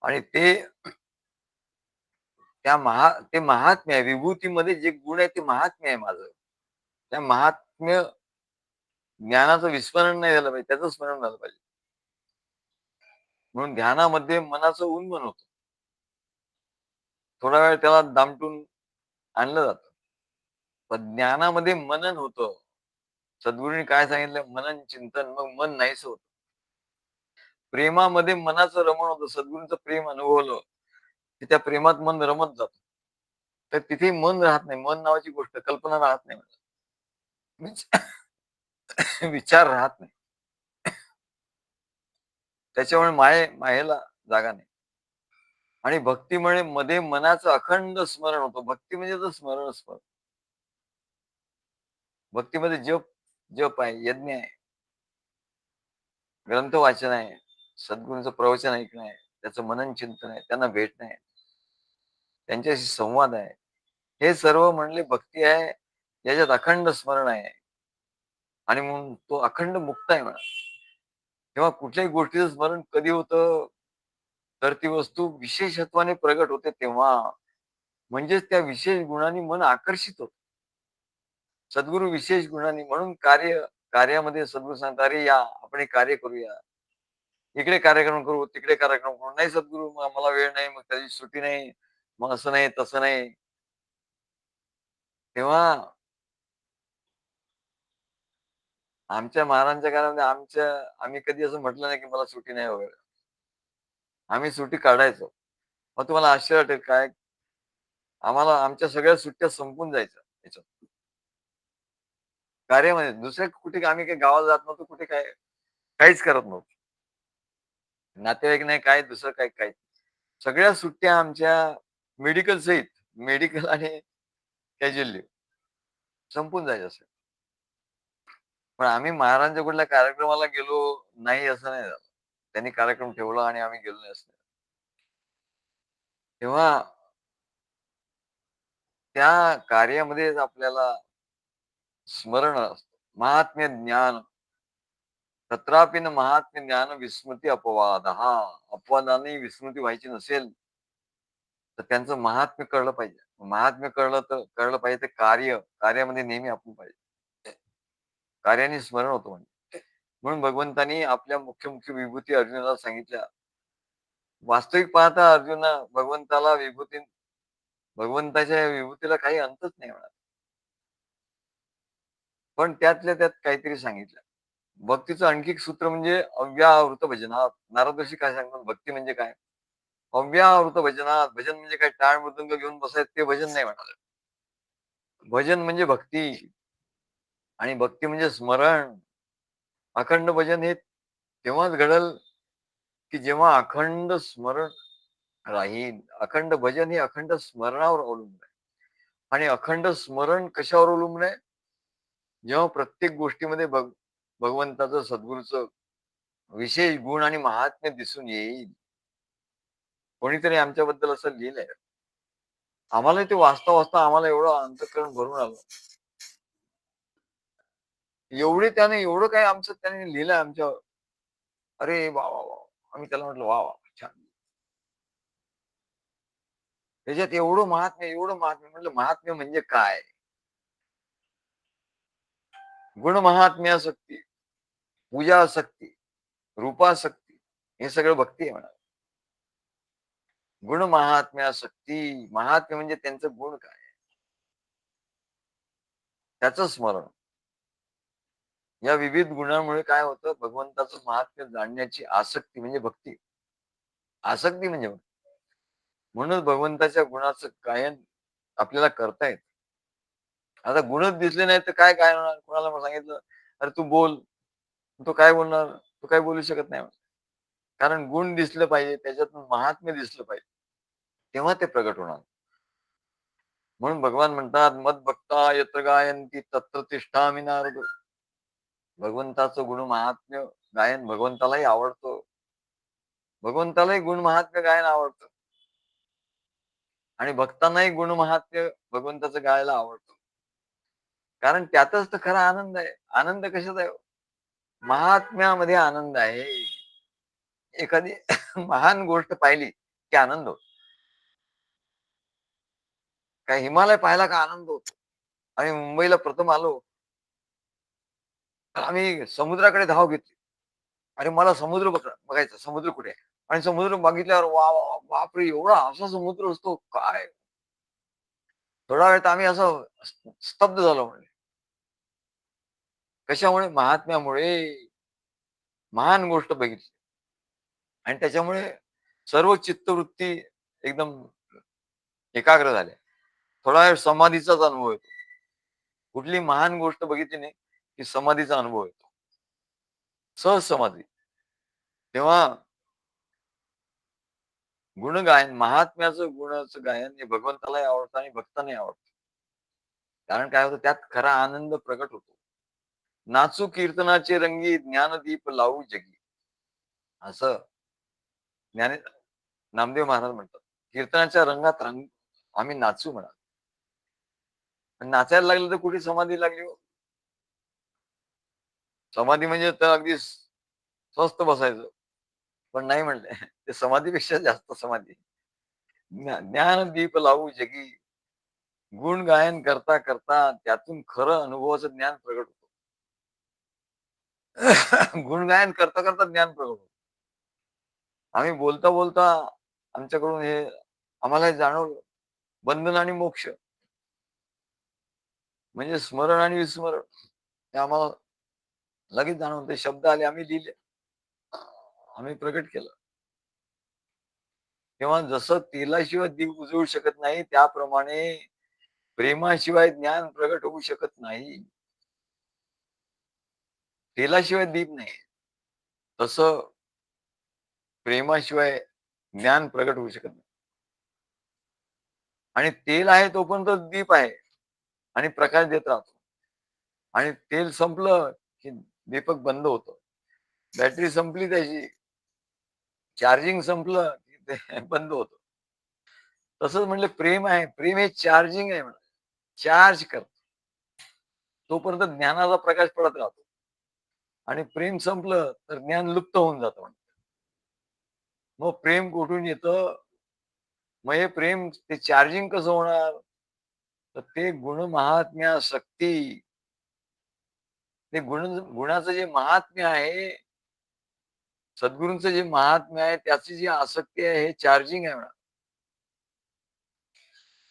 [SPEAKER 1] आणि ते महात्म्य आहे. विभूतीमध्ये जे गुण आहे ते महात्म्य आहे माझं. त्या महात्म्य ज्ञानाचं विस्मरण नाही झालं पाहिजे, त्याचं स्मरण झालं पाहिजे. म्हणून ध्यानामध्ये मनाचं उन्मन होतं. थोडा वेळ त्याला दामटून आणलं जातं. पण ज्ञानामध्ये मनन होतं. सद्गुरूंनी काय सांगितलं? मनन चिंतन, मग मन नाहीसं होतं. प्रेमामध्ये मनाचं रमण होतं. सद्गुरूंचं प्रेम अनुभवलं की त्या प्रेमात मन रमत जातं. तर तिथे मन राहत नाही. मन नावाची गोष्ट, कल्पना राहत नाही. विचार राहत नाही. त्याच्यामुळे मायेला जागा नाही. आणि भक्तीमुळे मध्ये मनाचं अखंड स्मरण होतं. भक्ती म्हणजे तर स्मरण. भक्तीमध्ये जप आहे, यज्ञ आहे, ग्रंथ वाचन आहे, सद्गुरूंचं प्रवचन ऐकणं आहे, त्याचं मनन चिंतन आहे, त्यांना भेटणं आहे, त्यांच्याशी संवाद आहे. हे सर्व म्हणले भक्ती आहे, याच्यात अखंड स्मरण आहे. आणि म्हणून तो अखंड मुक्त आहे म्हणा. तेव्हा कुठल्याही गोष्टीचं स्मरण कधी होतं? तर ती वस्तू विशेषत्वाने प्रगट होते तेव्हा. म्हणजेच त्या विशेष गुणांनी मन आकर्षित होतं. सद्गुरू विशेष गुणांनी, म्हणून कार्यामध्ये सद्गुरू सांगतात, अरे या आपण एक कार्य करूया. इकडे कार्यक्रम करू, तिकडे कार्यक्रम करू. नाही सद्गुरू, मग मला वेळ नाही, मग त्याची सुट्टी नाही, मग असं नाही, तसं नाही. तेव्हा आमच्या महाराजांच्या काळामध्ये आम्ही कधी असं म्हटलं नाही की मला सुट्टी नाही वगैरे. आम्ही सुट्टी काढायचो. मग तुम्हाला आश्चर्य वाटेल काय, आम्हाला आमच्या सगळ्या सुट्ट्या संपून जायच्या याच्यात. कार्यामध्ये दुसऱ्या कुठे आम्ही काही गावाला जात नव्हतो, कुठे काय काहीच करत नव्हतो. नातेवाईक नाही, काय दुसरं काय. सगळ्या सुट्ट्या आमच्या मेडिकल सहित, मेडिकल आणि कॅज्युअल लीव्ह संपून जायचं असेल. पण आम्ही महाराजांच्या कुठल्या कार्यक्रमाला गेलो नाही असं नाही झालं. त्यांनी कार्यक्रम ठेवला आणि आम्ही गेलो नाही असं. तेव्हा त्या कार्यामध्येच आपल्याला स्मरण असतं. महात्म्य ज्ञान तत्रापि न महात्म्य ज्ञान विस्मृती अपवाद. हा, अपवादाने विस्मृती व्हायची नसेल तर त्यांचं महात्म्य कळलं पाहिजे. महात्म्य कळलं पाहिजे ते कार्यामध्ये नेहमी आपण पाहिजे. कार्याने स्मरण होतं म्हणजे. म्हणून भगवंतांनी आपल्या मुख्य मुख्य विभूती अर्जुनाला सांगितल्या. वास्तविक पाहता अर्जुना, भगवंताच्या विभूतीला काही अंतच नाही म्हणा. पण त्यातल्या त्यात काहीतरी सांगितलं. भक्तीचं आणखी एक सूत्र म्हणजे अव्याहृत भजनात. नारद ऋषी काय सांगतात? भक्ती म्हणजे काय? अव्याहृत भजनात. भजन म्हणजे काय? टाळ मृदंग घेऊन बसायचं ते भजन नाही म्हणाले. भजन म्हणजे भक्ती, आणि भक्ती म्हणजे स्मरण. अखंड भजन हे तेव्हाच घडल की जेव्हा अखंड स्मरण राहील. अखंड भजन हे अखंड स्मरणावर अवलंबून आहे. आणि अखंड स्मरण कशावर अवलंबून आहे? जेव्हा प्रत्येक गोष्टीमध्ये भगवंताचं, सद्गुरूचं विशेष गुण आणि महात्म्य दिसून येईल. कोणीतरी आमच्याबद्दल असं लिहिलंय. आम्हाला ते वाचता वाचता आम्हाला एवढं अंतःकरण भरून आलं. एवढं काय आमचं त्याने लिहिलंय आमच्यावर. अरे वा वा वा. आम्ही त्याला म्हटलं वा वा, छान. त्याच्यात एवढं महात्म्य म्हटलं. महात्म्य म्हणजे काय? गुण महात्म्यासक्ती, पूजासक्ती, रूपासक्ती, हे सगळं भक्ती आहे म्हणा. गुण महात्म्यासक्ती, महात्म्य म्हणजे त्यांचं गुण काय, त्याचं स्मरण. या विविध गुणांमुळे काय होतं? भगवंताचं महात्म्य जाणण्याची आसक्ती म्हणजे भक्ती. आसक्ती म्हणजे भक्ती. म्हणून भगवंताच्या गुणाचं गायन आपल्याला करता येत. आता गुणच दिसले नाही तर काय काय होणार? कोणाला सांगितलं अरे तू बोल, तो काय बोलणार? तो काय बोलू शकत नाही. कारण गुण दिसलं पाहिजे, त्याच्यातून महात्म्य दिसलं पाहिजे, तेव्हा ते प्रगट होणार. म्हणून भगवान म्हणतात, मद भक्ता यत्र गायंती तत्र तिष्ठामि नारद. भगवंताचं गुण महात्म्य गायन भगवंतालाही आवडतं. भगवंतालाही गुण महात्म्य गायन आवडतं. आणि भक्तांनाही गुण महात्म्य भगवंताचं गायला आवडतं. कारण त्यातच तर खरा आनंद आहे. आनंद कशात आहे? महात्म्यामध्ये आनंद आहे. एखादी महान गोष्ट पाहिली की आनंद होतो. काय हिमालय पाहायला का आनंद होतो. आम्ही मुंबईला प्रथम आलो, तर आम्ही समुद्राकडे धाव घेतली. अरे मला समुद्र बघायचा, समुद्र कुठे आहे? आणि समुद्र बघितल्यावर वा वा बापरे, एवढा असा समुद्र असतो काय. थोडा वेळ तर आम्ही असं स्तब्ध झालो. म्हणजे कशामुळे? महात्म्यामुळे. महान गोष्ट बघितली आणि त्याच्यामुळे सर्व चित्तवृत्ती एकदम एकाग्र झाल्या. थोडा वेळ समाधीचाच अनुभव येतो. कुठली महान गोष्ट बघितली नाही की समाधीचा अनुभव येतो. सहज समाधी. तेव्हा गुणगायन, महात्म्याचं गुणाचं गायन हे भगवंतालाही आवडतं आणि भक्तांनाही आवडतं. कारण काय होतं, त्यात खरा आनंद प्रकट होतो. नाचू कीर्तनाचे रंगी, ज्ञानदीप लावू जगी, असं ज्ञाने नामदेव महाराज म्हणतात. कीर्तनाच्या रंगात रंग आम्ही नाचू म्हणा. आणि नाचायला लागलं तर कुठे समाधी लागली हो. समाधी म्हणजे तर अगदी स्वस्थ बसायचं. पण नाही म्हणले. ते समाधीपेक्षा जास्त समाधी. ज्ञानदीप लावू जगी, गुण गायन करता करता त्यातून खरं अनुभवाचं ज्ञान प्रगट होतं. गुणगायन करता करता ज्ञान प्रगट होतं. आम्ही बोलता बोलता आमच्याकडून हे आम्हाला जाणवलं, बंधन आणि मोक्ष म्हणजे स्मरण आणि विस्मरण हे आम्हाला लगेच जाणवलं. ते शब्द आले, आम्ही लिहिले, आम्ही प्रकट केलं. तेव्हा जसं तेलाशिवाय दीप उजळू शकत नाही, त्याप्रमाणे प्रेमाशिवाय ज्ञान प्रगट होऊ शकत नाही. तेलाशिवाय दीप नाही. तसं प्रेमाशिवाय ज्ञान प्रगट होऊ शकत नाही. आणि तेल आहे तोपर्यंत दीप आहे आणि प्रकाश देत राहतो. आणि तेल संपलं की दीपक बंद होतं. बॅटरी संपली त्याची, चार्जिंग संपलं की ते बंद होतं. तसंच म्हणलं प्रेम आहे. प्रेम हे चार्जिंग आहे म्हणा. चार्ज करतं. तोपर्यंत ज्ञानाचा प्रकाश पडत राहतो. आणि प्रेम संपलं तर ज्ञान लुप्त होऊन जातं म्हणतात. मग प्रेम कुठून येतं? मग हे प्रेम ते चार्जिंग कसं होणार? तर ते गुण महात्म्य शक्ती, ते गुणाचं जे महात्म्य आहे, सद्गुरूंचं जे महात्म्य आहे, त्याची जी आसक्ती आहे, हे चार्जिंग आहे म्हणा.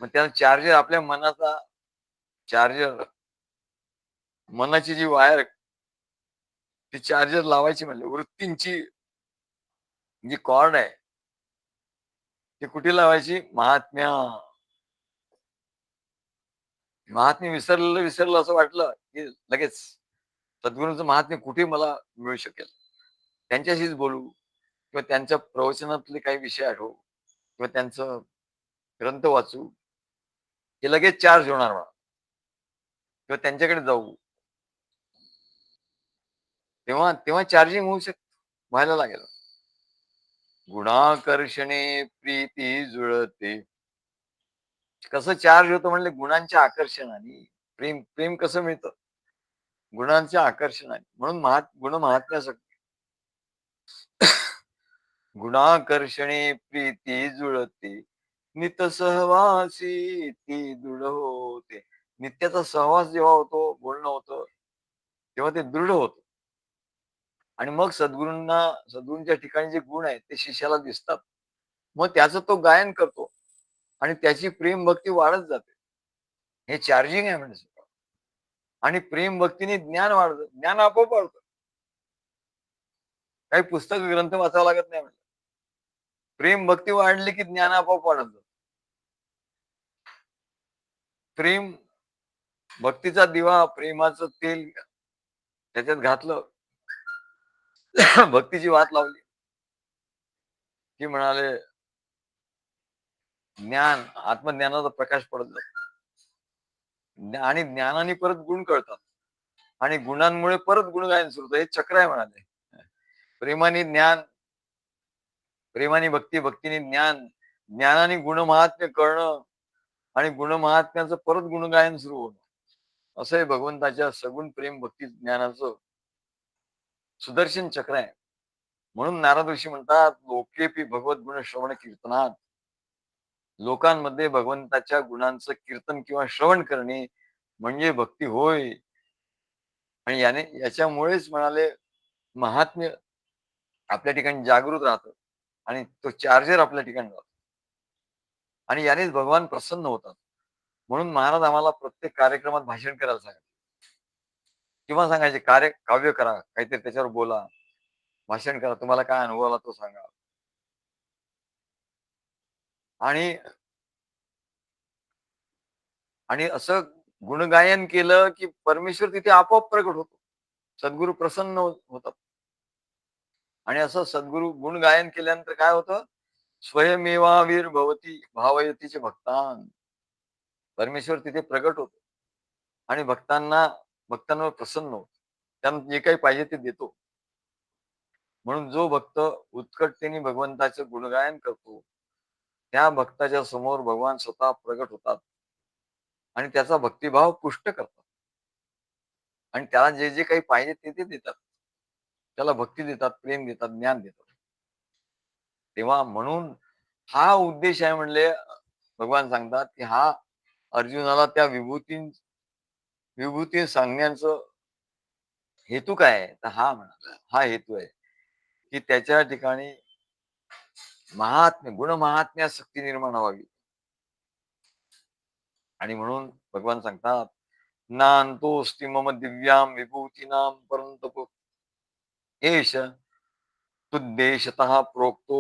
[SPEAKER 1] मग त्या चार्जर आपल्या मनाचा चार्जर, मनाची जी वायर, ती चार्जर लावायची म्हणले, वृत्तींची जी कॉर्ड आहे, ती कुठे लावायची? महात्म्या. महात्म्य विसरलेलं विसरलं असं वाटलं की लगेच सद्गुरूंचं महात्म्य कुठे मला मिळू शकेल, त्यांच्याशीच बोलू किंवा त्यांच्या प्रवचनातले काही विषय आठवू किंवा त्यांचं ग्रंथ वाचू, हे लगेच चार्ज होणार मला किंवा त्यांच्याकडे जाऊ. तेव्हा तेव्हा चार्जिंग होऊ व्हायला लागेल. गुणाकर्षणे प्रीती जुळते. कसं चार्ज होतं म्हणले? गुणांच्या आकर्षणाने. प्रेम प्रेम कसं मिळतं? गुणांच्या आकर्षणाने. म्हणून गुण महात्म्यासाठी. गुणाकर्षणे प्रीती जुळते, नित सहवासी ती दृढ होते. नित्याचा सहवास जेव्हा होतो, बोलणं होतं, तेव्हा ते दृढ होतं. आणि मग सद्गुरूंच्या ठिकाणी जे गुण आहेत ते शिष्याला दिसतात. मग त्याचं तो गायन करतो आणि त्याची प्रेम भक्ती वाढत जाते. हे चार्जिंग आहे म्हणजे. आणि प्रेम भक्तीने ज्ञान वाढतं. ज्ञान आपोआप वाढतं. काही पुस्तक ग्रंथ वाचावं लागत नाही म्हणजे. प्रेम भक्ती वाढली की ज्ञान आपोआप वाढत जातं. प्रेम भक्तीचा दिवा, प्रेमाचं तेल त्याच्यात घातलं, भक्तीची वात लावली की म्हणाले ज्ञान, आत्मज्ञानाचा प्रकाश पडत जातो. आणि ज्ञानाने परत गुण कळतात आणि गुणांमुळे परत गुणगायन सुरू होतं. हे चक्र आहे म्हणाले. प्रेमाने ज्ञान, प्रेमाने भक्ती, भक्तीने ज्ञान, ज्ञानाने गुणमहात्म्य कळणं आणि गुणमहात्म्याचं परत गुणगायन सुरू होणं. असं हे भगवंताच्या सगुण प्रेम भक्ती ज्ञानाचं सुदर्शन चक्र आहे. म्हणून नारद ऋषी म्हणतात, लोकेपी भगवत गुण श्रवण कीर्तनात, लोकांमध्ये भगवंताच्या गुणांचं कीर्तन किंवा श्रवण करणे म्हणजे भक्ती होय. आणि याच्यामुळेच म्हणाले महात्म्य आपल्या ठिकाणी जागृत राहतं आणि तो चार्जर आपल्या ठिकाणी राहतो आणि यानेच भगवान प्रसन्न होतात. म्हणून महाराज आम्हाला प्रत्येक कार्यक्रमात भाषण करायला सांगतात किंवा सांगायचे काव्य करा, काहीतरी त्याच्यावर बोला, भाषण करा, तुम्हाला काय अनुभव आला तो सांगा. आणि आणि असं गुणगायन केलं की परमेश्वर तिथे आपोआप प्रकट होतो. सद्गुरू प्रसन्न होतात. आणि असं सद्गुरू गुणगायन केल्यानंतर काय होतं, स्वयमेवावीर भवती भावयतीचे भक्तान, परमेश्वर तिथे प्रगट होतो आणि भक्तांवर प्रसन्न होतो. त्यांना जे काही पाहिजे ते देतो. म्हणून जो भक्त उत्कटतेने भगवंताचं गुणगायन करतो, त्या भक्ताच्या समोर भगवान स्वतः प्रगट होतात आणि त्याचा भक्तिभाव पुष्ट करतात आणि त्याला जे जे काही पाहिजे ते देतात. त्याला भक्ती देतात, प्रेम देतात, ज्ञान देतात. तेव्हा म्हणून हा उद्देश आहे म्हणले. भगवान सांगतात की हा अर्जुनाला त्या विभूती सांगण्याचं हेतू काय आहे, तर हा म्हणाला हा हेतू आहे की त्याच्या ठिकाणी गुण महात्म्यासक्ती निर्माण व्हावी. आणि म्हणून भगवान सांगतात, नान्तोस्ति मम दिव्याम विभूतीनाम परंतप एष तुद्देशतः प्रोक्तो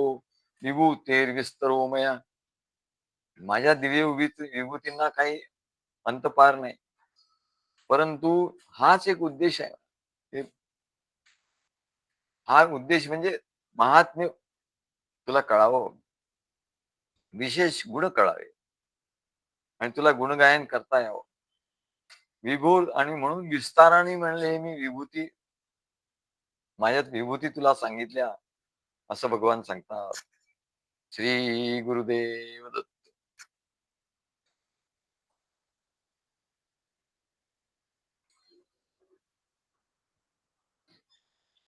[SPEAKER 1] विभूतेर्विस्तरो मया. माझ्या दिव्य विभूतींना काही अंत पार नाही, परंतु हाच एक उद्देश आहे. हा उद्देश म्हणजे महात्म्य तुला कळावं, विशेष गुण कळावे आणि तुला गुणगायन करता यावं. विभूर आणि म्हणून विस्ताराने म्हणले मी विभूती, माझ्यात विभूती तुला सांगितल्या असं भगवान सांगतात. श्री गुरुदेव दत्त.